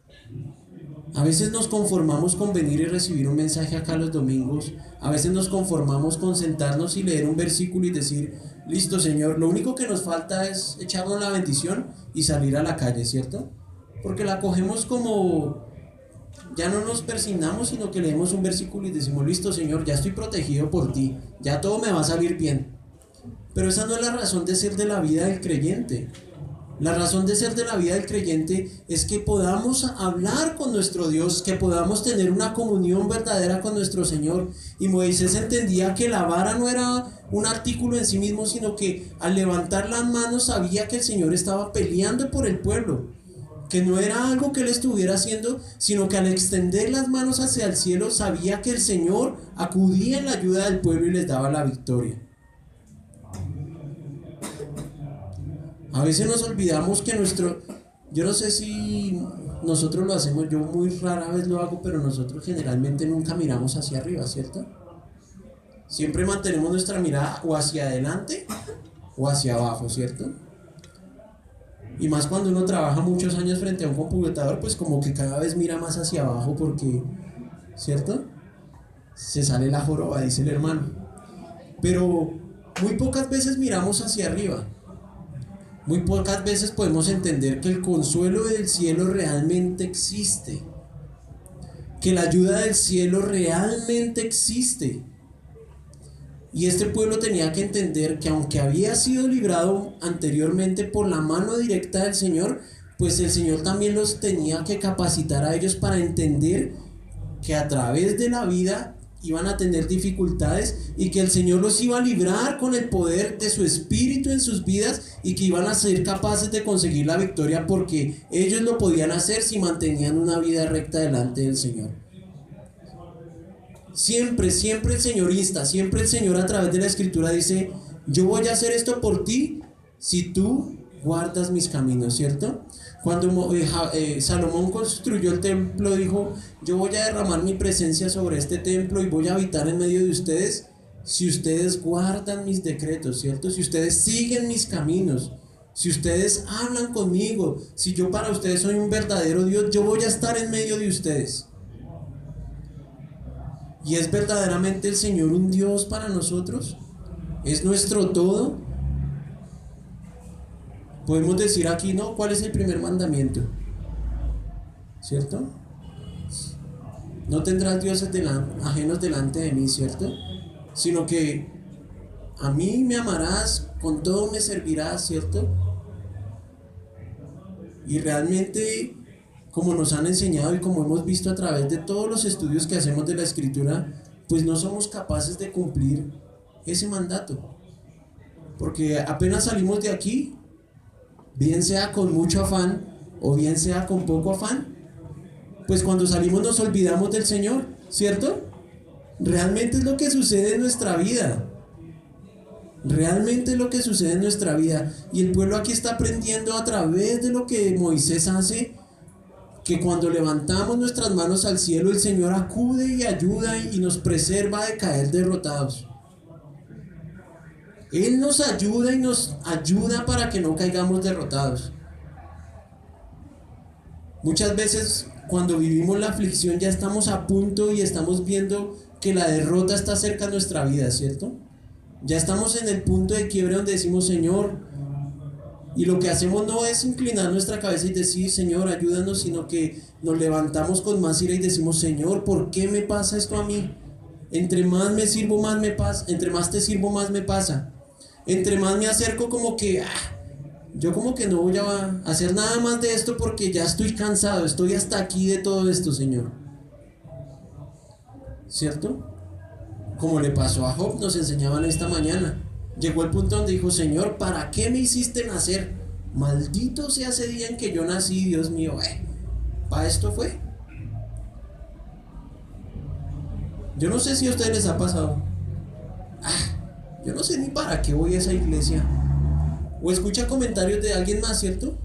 A veces nos conformamos con venir y recibir un mensaje acá los domingos. A veces nos conformamos con sentarnos y leer un versículo y decir, listo, Señor, lo único que nos falta es echarnos la bendición y salir a la calle, ¿cierto? Porque la cogemos como, ya no nos persignamos, sino que leemos un versículo y decimos, listo, Señor, ya estoy protegido por ti, ya todo me va a salir bien. Pero esa no es la razón de ser de la vida del creyente. La razón de ser de la vida del creyente es que podamos hablar con nuestro Dios, que podamos tener una comunión verdadera con nuestro Señor. Y Moisés entendía que la vara no era un artículo en sí mismo, sino que al levantar las manos sabía que el Señor estaba peleando por el pueblo, que no era algo que él estuviera haciendo, sino que al extender las manos hacia el cielo sabía que el Señor acudía en la ayuda del pueblo y les daba la victoria. A veces nos olvidamos que yo no sé si nosotros lo hacemos, yo muy rara vez lo hago, pero nosotros generalmente nunca miramos hacia arriba, ¿cierto? Siempre mantenemos nuestra mirada o hacia adelante o hacia abajo, ¿cierto? Y más cuando uno trabaja muchos años frente a un computador, pues como que cada vez mira más hacia abajo porque, ¿cierto? Se sale la joroba, dice el hermano. Pero muy pocas veces miramos hacia arriba. Muy pocas veces podemos entender que el consuelo del cielo realmente existe, que la ayuda del cielo realmente existe. Y este pueblo tenía que entender que aunque había sido librado anteriormente por la mano directa del Señor, pues el Señor también los tenía que capacitar a ellos para entender que a través de la vida iban a tener dificultades y que el Señor los iba a librar con el poder de su Espíritu en sus vidas y que iban a ser capaces de conseguir la victoria porque ellos lo podían hacer si mantenían una vida recta delante del Señor. Siempre, siempre el Señor insta, siempre el Señor a través de la Escritura dice, yo voy a hacer esto por ti si tú guardas mis caminos, ¿cierto? Cuando Salomón construyó el templo, dijo, yo voy a derramar mi presencia sobre este templo y voy a habitar en medio de ustedes si ustedes guardan mis decretos, ¿cierto? Si ustedes siguen mis caminos, si ustedes hablan conmigo, si yo para ustedes soy un verdadero Dios, yo voy a estar en medio de ustedes. ¿Y es verdaderamente el Señor un Dios para nosotros? ¿Es nuestro todo? Podemos decir aquí, ¿no? ¿Cuál es el primer mandamiento? ¿Cierto? No tendrás dioses ajenos delante de mí, ¿cierto? Sino que a mí me amarás, con todo me servirás, ¿cierto? Y realmente, como nos han enseñado y como hemos visto a través de todos los estudios que hacemos de la Escritura, pues no somos capaces de cumplir ese mandato. Porque apenas salimos de aquí, bien sea con mucho afán o bien sea con poco afán, pues cuando salimos nos olvidamos del Señor, ¿cierto? Realmente es lo que sucede en nuestra vida. Realmente es lo que sucede en nuestra vida. Y el pueblo aquí está aprendiendo a través de lo que Moisés hace, que cuando levantamos nuestras manos al cielo, el Señor acude y ayuda y nos preserva de caer derrotados. Él nos ayuda y nos ayuda para que no caigamos derrotados. Muchas veces cuando vivimos la aflicción ya estamos a punto y estamos viendo que la derrota está cerca de nuestra vida, ¿cierto? Ya estamos en el punto de quiebre donde decimos, Señor, y lo que hacemos no es inclinar nuestra cabeza y decir, Señor, ayúdanos, sino que nos levantamos con más ira y decimos, Señor, ¿por qué me pasa esto a mí? Entre más me sirvo, más me pasa. Entre más te sirvo, más me pasa. Entre más me acerco, como que yo como que no voy a hacer nada más de esto porque ya estoy cansado, estoy hasta aquí de todo esto, Señor. ¿Cierto? Como le pasó a Job, nos enseñaban esta mañana. llegó el punto donde dijo: Señor, ¿para qué me hiciste nacer? Maldito sea ese día en que yo nací, Dios mío. ¿Para esto fue? Yo no sé si a ustedes les ha pasado. Yo no sé ni para qué voy a esa iglesia. O escucha comentarios de alguien más, ¿cierto?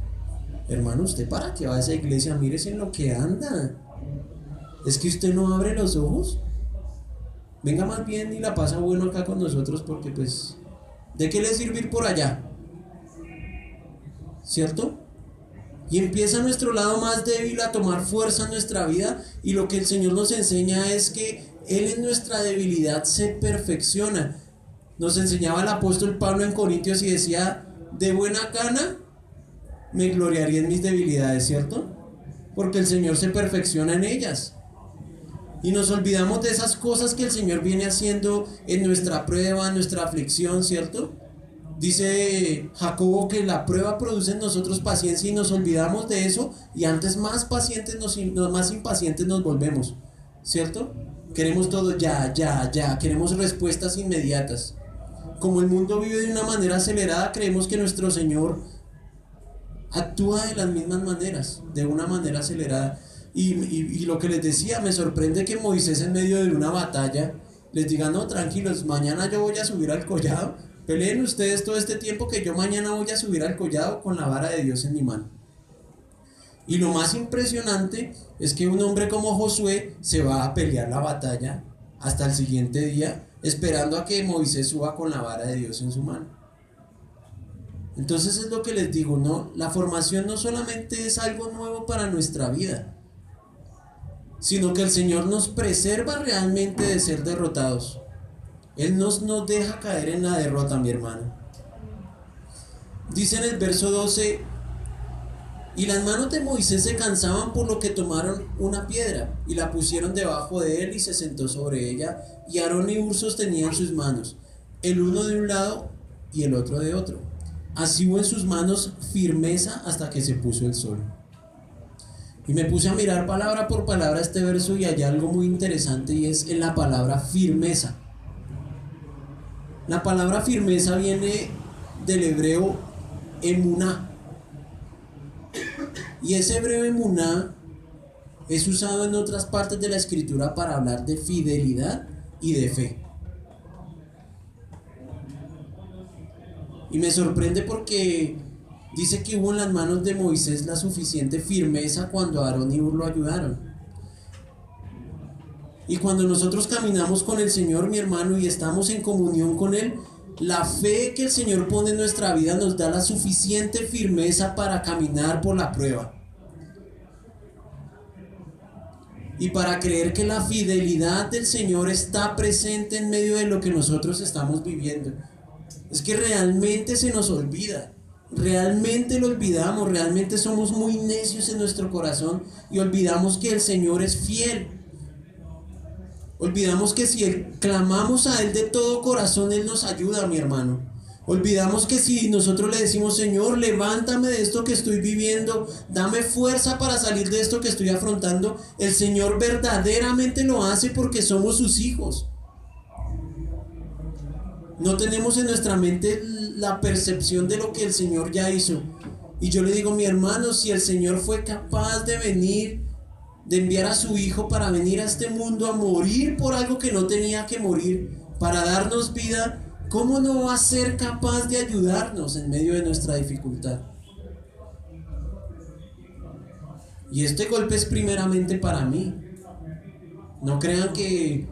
Hermano, ¿usted para qué va a esa iglesia? Mírese en lo que anda. ¿Es que usted no abre los ojos? Venga más bien y la pasa bueno acá con nosotros, porque pues, ¿de qué le sirve ir por allá? ¿Cierto? Y empieza nuestro lado más débil a tomar fuerza en nuestra vida, y lo que el Señor nos enseña es que Él en nuestra debilidad se perfecciona. Nos enseñaba el apóstol Pablo en Corintios y decía: de buena gana me gloriaría en mis debilidades, ¿cierto? Porque el Señor se perfecciona en ellas. Y nos olvidamos de esas cosas que el Señor viene haciendo en nuestra prueba, en nuestra aflicción, ¿cierto? Dice Jacobo que la prueba produce en nosotros paciencia, y nos olvidamos de eso, y antes más pacientes más impacientes nos volvemos, ¿cierto? Queremos todo ya, queremos respuestas inmediatas. Como el mundo vive de una manera acelerada, creemos que nuestro Señor actúa de las mismas maneras, de una manera acelerada. Y lo que les decía, me sorprende que Moisés, en medio de una batalla, les diga: no, tranquilos, mañana yo voy a subir al collado, peleen ustedes todo este tiempo, que yo mañana voy a subir al collado con la vara de Dios en mi mano. Y lo más impresionante es que un hombre como Josué se va a pelear la batalla hasta el siguiente día, esperando a que Moisés suba con la vara de Dios en su mano. Entonces es lo que les digo, ¿no? La formación no solamente es algo nuevo para nuestra vida, sino que el Señor nos preserva realmente de ser derrotados. Él nos deja caer en la derrota, mi hermano. Dice en el verso 12: y las manos de Moisés se cansaban, por lo que tomaron una piedra y la pusieron debajo de él, y se sentó sobre ella, y Aarón y Hur sostenían sus manos, el uno de un lado y el otro de otro. Así hubo en sus manos firmeza hasta que se puso el sol. Y me puse a mirar palabra por palabra este verso, y hay algo muy interesante, y es en la palabra firmeza. La palabra firmeza viene del hebreo emuná. Y ese hebreo emuná es usado en otras partes de la escritura para hablar de fidelidad y de fe. Y me sorprende porque dice que hubo en las manos de Moisés la suficiente firmeza cuando Aarón y Hur lo ayudaron. Y cuando nosotros caminamos con el Señor, mi hermano, y estamos en comunión con Él, la fe que el Señor pone en nuestra vida nos da la suficiente firmeza para caminar por la prueba. Y para creer que la fidelidad del Señor está presente en medio de lo que nosotros estamos viviendo. Es que realmente se nos olvida. Realmente lo olvidamos. Realmente somos muy necios en nuestro corazón y olvidamos que el Señor es fiel. Olvidamos que si clamamos a Él de todo corazón, Él nos ayuda, mi hermano. Olvidamos que si nosotros le decimos: Señor, levántame de esto que estoy viviendo, dame fuerza para salir de esto que estoy afrontando, el Señor verdaderamente lo hace, porque somos sus hijos. No tenemos en nuestra mente la percepción de lo que el Señor ya hizo. Y yo le digo, mi hermano, si el Señor fue capaz de venir, de enviar a su Hijo para venir a este mundo a morir por algo que no tenía que morir, para darnos vida, ¿cómo no va a ser capaz de ayudarnos en medio de nuestra dificultad? Y este golpe es primeramente para mí. No crean que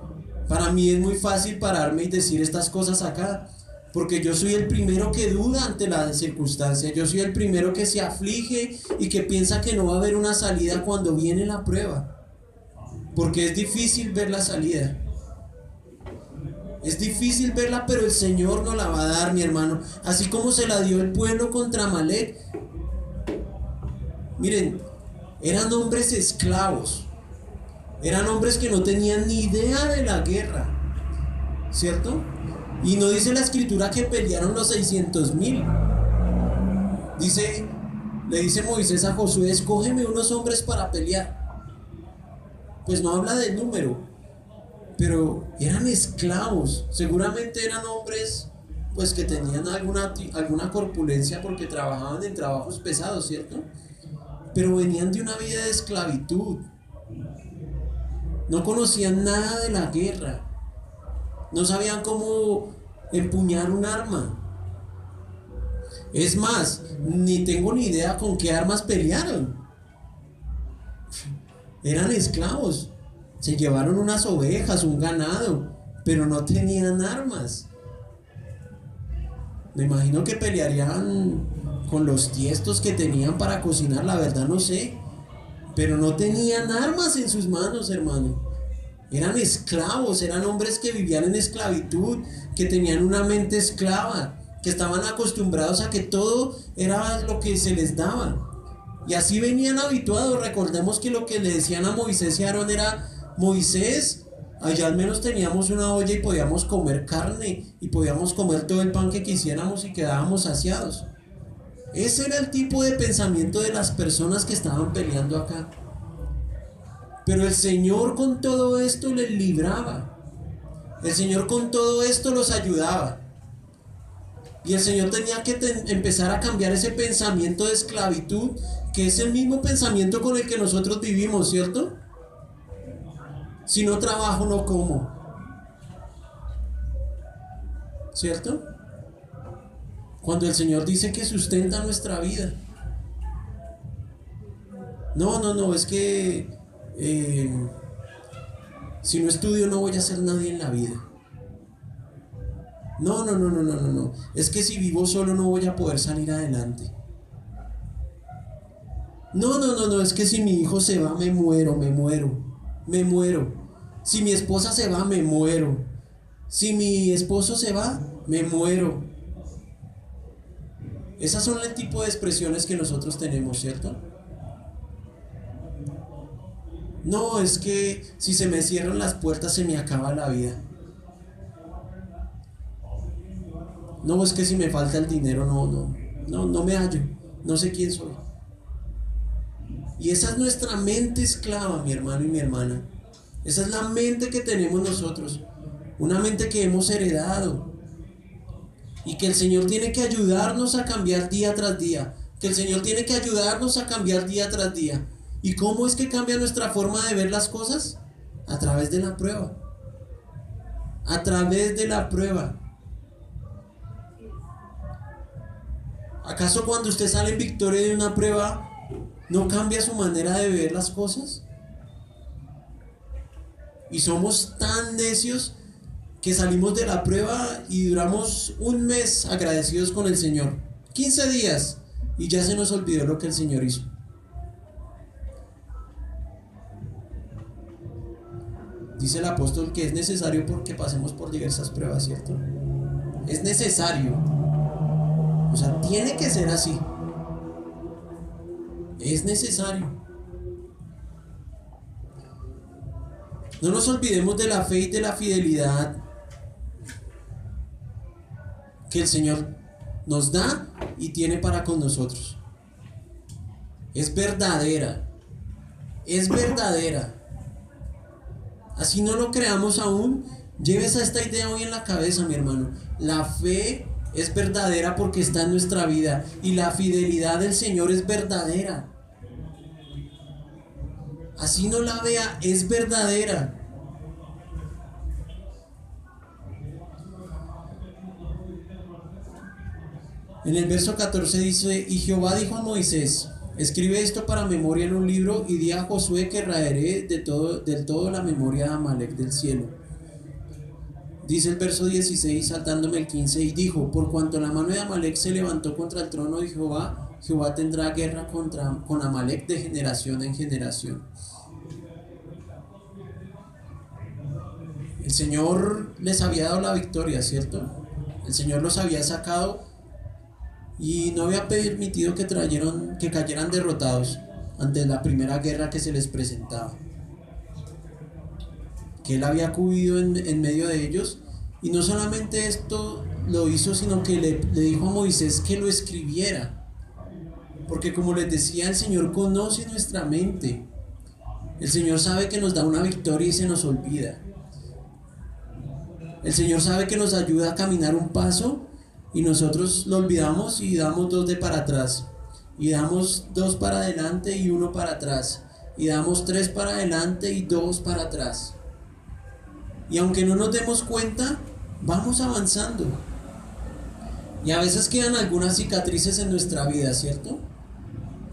para mí es muy fácil pararme y decir estas cosas acá, porque yo soy el primero que duda ante las circunstancias. Yo soy el primero que se aflige y que piensa que no va a haber una salida cuando viene la prueba, porque es difícil ver la salida. Es difícil verla, pero el Señor nos la va a dar, mi hermano. Así como se la dio el pueblo contra Amalek. Miren, eran hombres esclavos. Eran hombres que no tenían ni idea de la guerra, ¿cierto? Y no dice la escritura que pelearon los 600,000. Le dice Moisés a Josué: escógeme unos hombres para pelear. Pues no habla del número, pero eran esclavos. Seguramente eran hombres pues que tenían alguna corpulencia porque trabajaban en trabajos pesados, ¿cierto? Pero venían de una vida de esclavitud. No conocían nada de la guerra. No sabían cómo empuñar un arma. Es más, ni tengo ni idea con qué armas pelearon. Eran esclavos. Se llevaron unas ovejas, un ganado, pero no tenían armas. Me imagino que pelearían con los tiestos que tenían para cocinar, la verdad no sé. Pero no tenían armas en sus manos, hermano. Eran esclavos, eran hombres que vivían en esclavitud, que tenían una mente esclava, que estaban acostumbrados a que todo era lo que se les daba. Y así venían habituados. Recordemos que lo que le decían a Moisés y a Aarón era: Moisés, allá al menos teníamos una olla y podíamos comer carne y podíamos comer todo el pan que quisiéramos y quedábamos saciados. Ese era el tipo de pensamiento de las personas que estaban peleando acá. Pero el Señor con todo esto les libraba. El Señor con todo esto los ayudaba. Y el Señor tenía que empezar a cambiar ese pensamiento de esclavitud, que es el mismo pensamiento con el que nosotros vivimos, ¿cierto? Si no trabajo, no como. ¿Cierto? Cuando el Señor dice que sustenta nuestra vida. No, es que si no estudio no voy a ser nadie en la vida. No. Es que si vivo solo no voy a poder salir adelante. No, es que si mi hijo se va me muero. Si mi esposa se va me muero. Si mi esposo se va me muero. Esas son el tipo de expresiones que nosotros tenemos, ¿cierto? No, es que si se me cierran las puertas se me acaba la vida. No, es que si me falta el dinero, no me hallo, no sé quién soy. Y esa es nuestra mente esclava, mi hermano y mi hermana. Esa es la mente que tenemos nosotros. Una mente que hemos heredado. Y que el Señor tiene que ayudarnos a cambiar día tras día. Que el Señor tiene que ayudarnos a cambiar día tras día. ¿Y cómo es que cambia nuestra forma de ver las cosas? A través de la prueba. A través de la prueba. ¿Acaso cuando usted sale en victoria de una prueba no cambia su manera de ver las cosas? Y somos tan necios que salimos de la prueba y duramos un mes agradecidos con el Señor, 15 días, y ya se nos olvidó lo que el Señor hizo. Dice el apóstol que es necesario porque pasemos por diversas pruebas, ¿cierto? Es necesario. O sea, tiene que ser así. Es necesario. No nos olvidemos de la fe y de la fidelidad que el Señor nos da y tiene para con nosotros. Es verdadera. Es verdadera. Así no lo creamos aún, llévese esta idea hoy en la cabeza, mi hermano. La fe es verdadera porque está en nuestra vida y la fidelidad del Señor es verdadera. Así no la vea, es verdadera. En el verso 14 dice: y Jehová dijo a Moisés: escribe esto para memoria en un libro y di a Josué que raeré del todo la memoria de Amalek del cielo. Dice el verso 16, saltándome el 15, y dijo: por cuanto la mano de Amalek se levantó contra el trono de Jehová, Jehová tendrá guerra con Amalek de generación en generación. El Señor les había dado la victoria, ¿cierto? El Señor los había sacado y no había permitido que cayeran derrotados ante la primera guerra que se les presentaba. Que Él había acudido en medio de ellos, y no solamente esto lo hizo, sino que le dijo a Moisés que lo escribiera, porque como les decía, el Señor conoce nuestra mente. El Señor sabe que nos da una victoria y se nos olvida. El Señor sabe que nos ayuda a caminar un paso y nosotros lo olvidamos y damos dos de para atrás, y damos dos para adelante y uno para atrás, y damos tres para adelante y dos para atrás. Y aunque no nos demos cuenta, vamos avanzando. Y a veces quedan algunas cicatrices en nuestra vida, ¿cierto?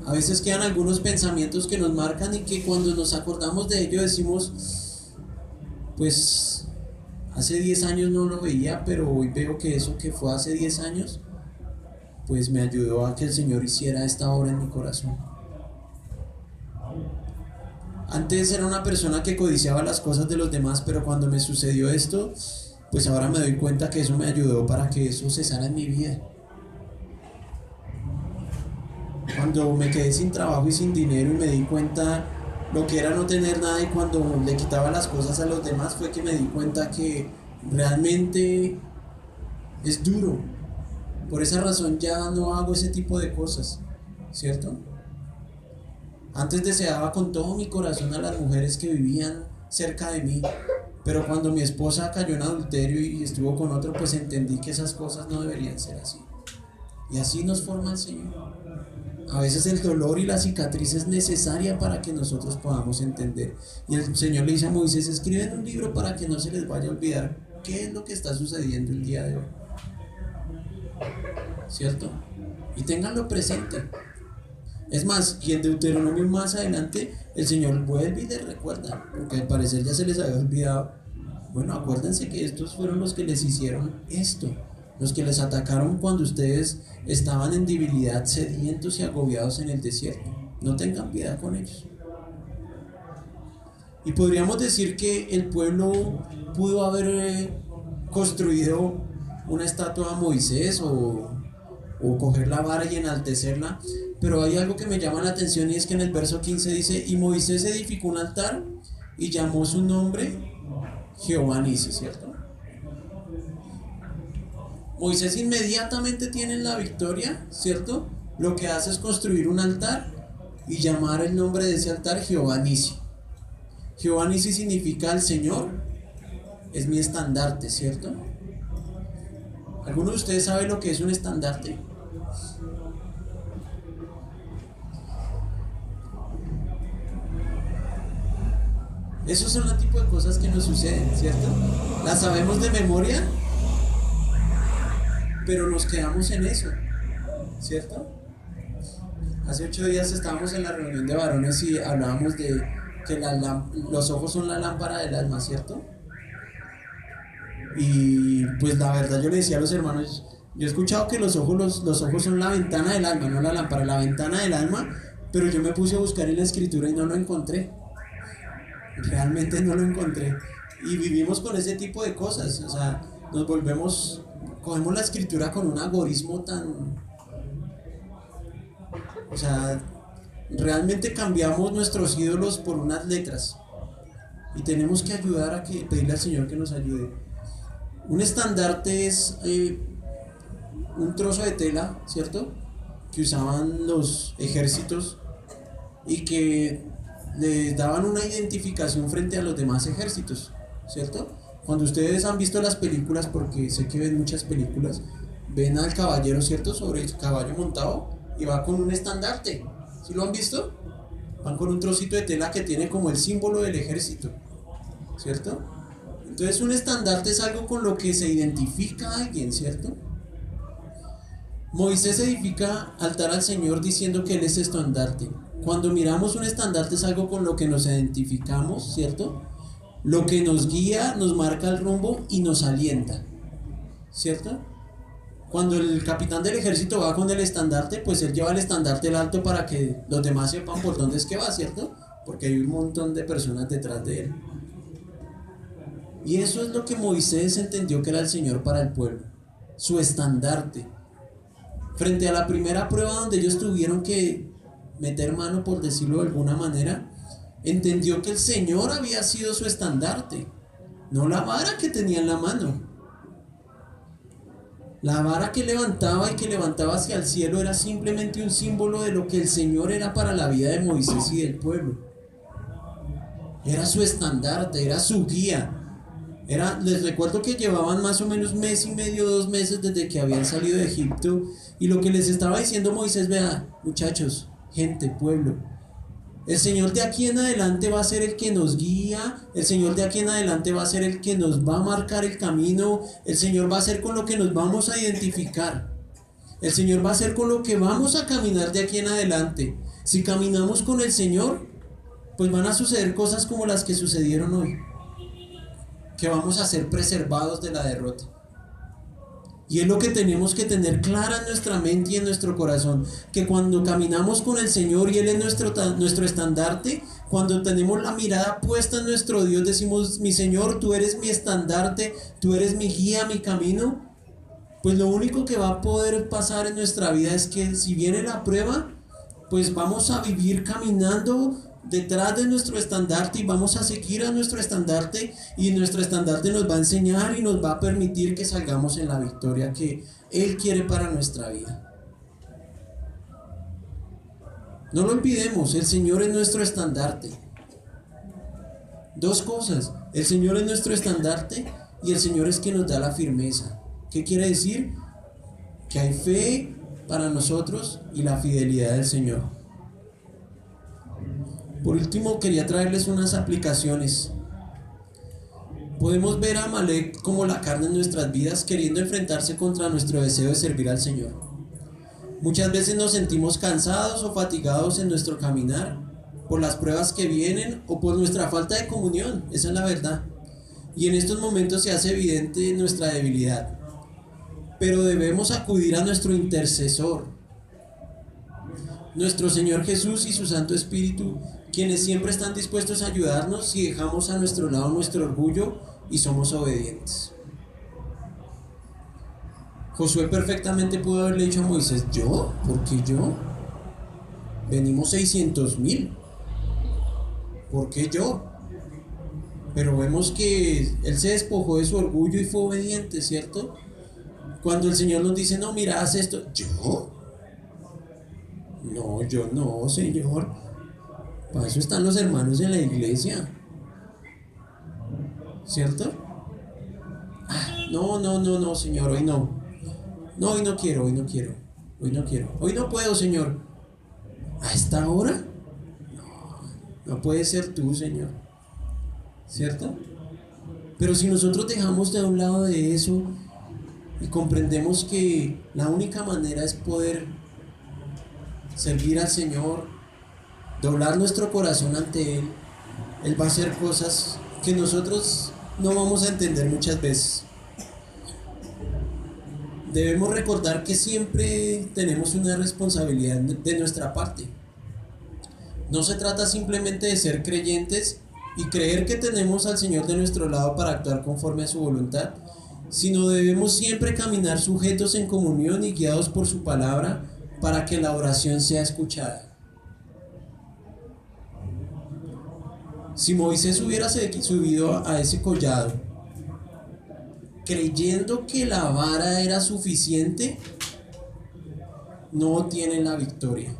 A veces quedan algunos pensamientos que nos marcan y que cuando nos acordamos de ello decimos, pues hace 10 años no lo veía, pero hoy veo que eso que fue hace 10 años, pues me ayudó a que el Señor hiciera esta obra en mi corazón. Antes era una persona que codiciaba las cosas de los demás, pero cuando me sucedió esto, pues ahora me doy cuenta que eso me ayudó para que eso cesara en mi vida. Cuando me quedé sin trabajo y sin dinero y me di cuenta lo que era no tener nada, y cuando le quitaba las cosas a los demás, fue que me di cuenta que realmente es duro. Por esa razón ya no hago ese tipo de cosas, ¿cierto? Antes deseaba con todo mi corazón a las mujeres que vivían cerca de mí, pero cuando mi esposa cayó en adulterio y estuvo con otro, pues entendí que esas cosas no deberían ser así. Y así nos forma el Señor. A veces el dolor y la cicatriz es necesaria para que nosotros podamos entender. Y el Señor le dice a Moisés: escriben un libro para que no se les vaya a olvidar qué es lo que está sucediendo el día de hoy, ¿cierto? Y ténganlo presente. Es más, y en Deuteronomio más adelante el Señor vuelve y les recuerda, porque al parecer ya se les había olvidado. Bueno, acuérdense que estos fueron los que les hicieron esto, los que les atacaron cuando ustedes estaban en debilidad, sedientos y agobiados en el desierto. No tengan piedad con ellos. Y podríamos decir que el pueblo pudo haber construido una estatua a Moisés o coger la vara y enaltecerla, pero hay algo que me llama la atención, y es que en el verso 15 dice: y Moisés edificó un altar y llamó su nombre Jehová Nisi, ¿cierto? Moisés inmediatamente tiene la victoria, ¿cierto? Lo que hace es construir un altar y llamar el nombre de ese altar Jehová Nisi. Jehová Nisi significa el Señor es mi estandarte, ¿cierto? ¿Alguno de ustedes sabe lo que es un estandarte? Esos son el tipo de cosas que nos suceden, ¿cierto? Las sabemos de memoria, pero nos quedamos en eso, ¿cierto? Hace 8 días estábamos en la reunión de varones y hablábamos de que los ojos son la lámpara del alma, ¿cierto? Y pues la verdad yo le decía a los hermanos, yo he escuchado que los ojos son la ventana del alma, no la lámpara, la ventana del alma, pero yo me puse a buscar en la escritura y no lo encontré. Realmente no lo encontré. Y vivimos con ese tipo de cosas, o sea, cogemos la escritura con un agorismo tan... O sea, realmente cambiamos nuestros ídolos por unas letras. Y tenemos que pedirle al Señor que nos ayude. Un estandarte es un trozo de tela, ¿cierto? Que usaban los ejércitos y que les daban una identificación frente a los demás ejércitos, ¿cierto? Cuando ustedes han visto las películas, porque sé que ven muchas películas, ven al caballero, ¿cierto? Sobre el caballo montado y va con un estandarte. ¿Sí lo han visto? Van con un trocito de tela que tiene como el símbolo del ejército, ¿cierto? Entonces un estandarte es algo con lo que se identifica a alguien, ¿cierto? Moisés edifica altar al Señor diciendo que Él es estandarte. Cuando miramos un estandarte es algo con lo que nos identificamos, ¿cierto? Lo que nos guía, nos marca el rumbo y nos alienta, ¿cierto? Cuando el capitán del ejército va con el estandarte, pues él lleva el estandarte al alto para que los demás sepan por dónde es que va, ¿cierto? Porque hay un montón de personas detrás de él. Y eso es lo que Moisés entendió que era el Señor para el pueblo, su estandarte. Frente a la primera prueba donde ellos tuvieron que meter mano, por decirlo de alguna manera, entendió que el Señor había sido su estandarte, no la vara que tenía en la mano. La vara que levantaba y que levantaba hacia el cielo era simplemente un símbolo de lo que el Señor era para la vida de Moisés y del pueblo. Era su estandarte, era su guía. Les recuerdo que llevaban más o menos mes y medio, 2 meses desde que habían salido de Egipto, y lo que les estaba diciendo Moisés: vea, muchachos, gente, pueblo, el Señor de aquí en adelante va a ser el que nos guía, el Señor de aquí en adelante va a ser el que nos va a marcar el camino, el Señor va a ser con lo que nos vamos a identificar, el Señor va a ser con lo que vamos a caminar de aquí en adelante. Si caminamos con el Señor, pues van a suceder cosas como las que sucedieron hoy, que vamos a ser preservados de la derrota. Y es lo que tenemos que tener clara en nuestra mente y en nuestro corazón, que cuando caminamos con el Señor y Él es nuestro estandarte, cuando tenemos la mirada puesta en nuestro Dios, decimos: mi Señor, tú eres mi estandarte, tú eres mi guía, mi camino. Pues lo único que va a poder pasar en nuestra vida es que si viene la prueba, pues vamos a vivir caminando detrás de nuestro estandarte y vamos a seguir a nuestro estandarte, y nuestro estandarte nos va a enseñar y nos va a permitir que salgamos en la victoria que Él quiere para nuestra vida. No lo olvidemos, el Señor es nuestro estandarte. Dos cosas: el Señor es nuestro estandarte y el Señor es quien nos da la firmeza. ¿Qué quiere decir? Que hay fe para nosotros y la fidelidad del Señor. Por último, quería traerles unas aplicaciones. Podemos ver a Amalek como la carne en nuestras vidas, queriendo enfrentarse contra nuestro deseo de servir al Señor. Muchas veces nos sentimos cansados o fatigados en nuestro caminar por las pruebas que vienen o por nuestra falta de comunión. Esa es la verdad. Y en estos momentos se hace evidente nuestra debilidad. Pero debemos acudir a nuestro intercesor, nuestro Señor Jesús y su Santo Espíritu, quienes siempre están dispuestos a ayudarnos si dejamos a nuestro lado nuestro orgullo y somos obedientes. Josué perfectamente pudo haberle dicho a Moisés: ¿yo? ¿Por qué yo? Venimos 600,000. ¿Por qué yo? Pero vemos que él se despojó de su orgullo y fue obediente, ¿cierto? Cuando el Señor nos dice: no, mira, haz esto. ¿Yo? No, yo no, Señor. Para eso están los hermanos en la iglesia, ¿cierto? No, Señor, hoy no. No, hoy no quiero. Hoy no puedo, Señor. ¿A esta hora? No puede ser tú, Señor, ¿cierto? Pero si nosotros dejamos de un lado de eso y comprendemos que la única manera es poder servir al Señor, doblar nuestro corazón ante Él, Él va a hacer cosas que nosotros no vamos a entender muchas veces. Debemos recordar que siempre tenemos una responsabilidad de nuestra parte. No se trata simplemente de ser creyentes y creer que tenemos al Señor de nuestro lado para actuar conforme a su voluntad, sino debemos siempre caminar sujetos en comunión y guiados por su palabra para que la oración sea escuchada. Si Moisés hubiera subido a ese collado creyendo que la vara era suficiente, no tiene la victoria.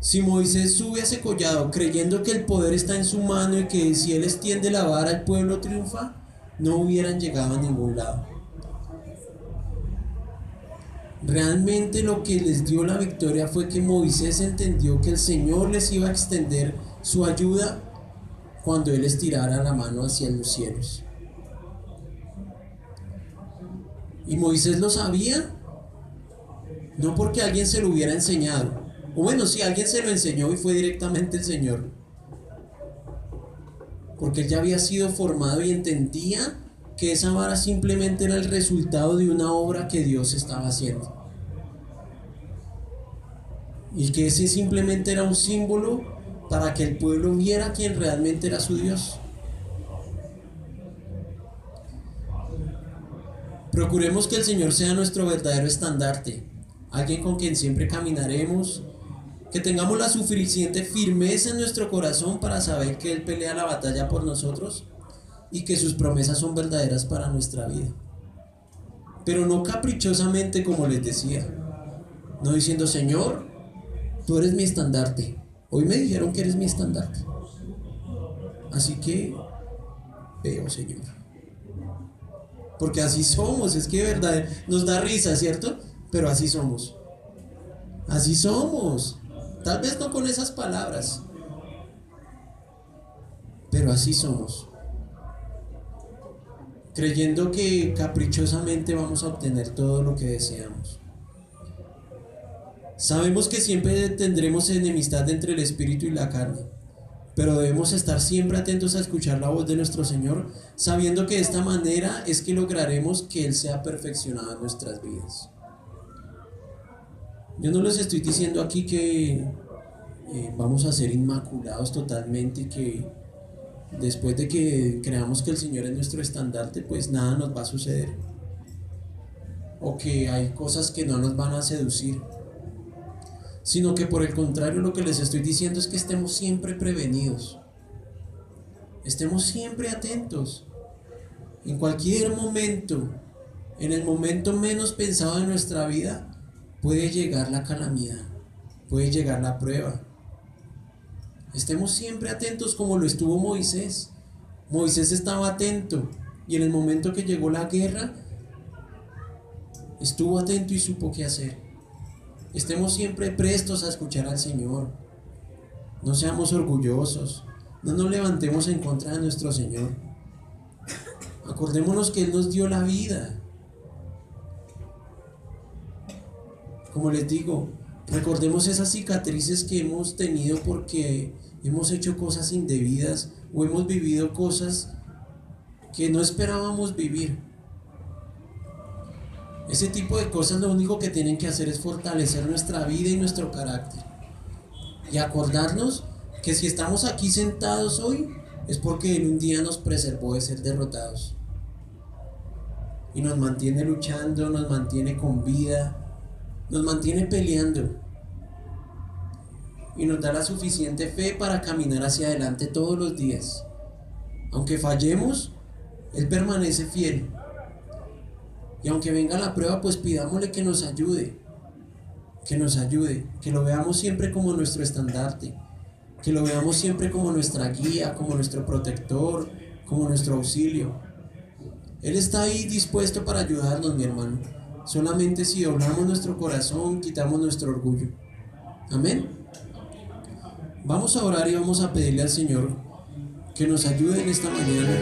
Si Moisés sube a ese collado creyendo que el poder está en su mano y que si él extiende la vara el pueblo triunfa, no hubieran llegado a ningún lado. Realmente lo que les dio la victoria fue que Moisés entendió que el Señor les iba a extender su ayuda cuando Él estirara la mano hacia los cielos. Y Moisés lo sabía, no porque alguien se lo hubiera enseñado, o bueno, si alguien se lo enseñó y fue directamente el Señor, porque él ya había sido formado y entendía que esa vara simplemente era el resultado de una obra que Dios estaba haciendo, y que ese simplemente era un símbolo para que el pueblo viera quién realmente era su Dios. Procuremos que el Señor sea nuestro verdadero estandarte, alguien con quien siempre caminaremos, que tengamos la suficiente firmeza en nuestro corazón para saber que Él pelea la batalla por nosotros y que sus promesas son verdaderas para nuestra vida. Pero no caprichosamente, como les decía, no diciendo: Señor, tú eres mi estandarte, hoy me dijeron que eres mi estandarte, así que feo, Señor. Porque así somos, es que de verdad nos da risa, ¿cierto? Pero así somos. Así somos. Tal vez no con esas palabras, pero así somos. Creyendo que caprichosamente vamos a obtener todo lo que deseamos. Sabemos que siempre tendremos enemistad entre el espíritu y la carne, pero debemos estar siempre atentos a escuchar la voz de nuestro Señor, sabiendo que de esta manera es que lograremos que Él sea perfeccionado en nuestras vidas. Yo no les estoy diciendo aquí que vamos a ser inmaculados totalmente, que después de que creamos que el Señor es nuestro estandarte, pues nada nos va a suceder, o que hay cosas que no nos van a seducir, sino que por el contrario, lo que les estoy diciendo es que estemos siempre prevenidos, estemos siempre atentos. En cualquier momento, en el momento menos pensado de nuestra vida, puede llegar la calamidad, puede llegar la prueba. Estemos siempre atentos como lo estuvo Moisés. Moisés estaba atento y en el momento que llegó la guerra, estuvo atento y supo qué hacer. Estemos siempre prestos a escuchar al Señor. No seamos orgullosos. No nos levantemos en contra de nuestro Señor. Acordémonos que Él nos dio la vida. Como les digo, recordemos esas cicatrices que hemos tenido porque hemos hecho cosas indebidas o hemos vivido cosas que no esperábamos vivir. Ese tipo de cosas lo único que tienen que hacer es fortalecer nuestra vida y nuestro carácter. Y acordarnos que si estamos aquí sentados hoy es porque en un día nos preservó de ser derrotados. Y nos mantiene luchando, nos mantiene con vida, nos mantiene peleando. Y nos da la suficiente fe para caminar hacia adelante todos los días. Aunque fallemos, Él permanece fiel. Y aunque venga la prueba, pues pidámosle que nos ayude, que lo veamos siempre como nuestro estandarte, que lo veamos siempre como nuestra guía, como nuestro protector, como nuestro auxilio. Él está ahí dispuesto para ayudarnos, mi hermano, solamente si doblamos nuestro corazón, quitamos nuestro orgullo. Amén. Vamos a orar y vamos a pedirle al Señor que nos ayude en esta mañana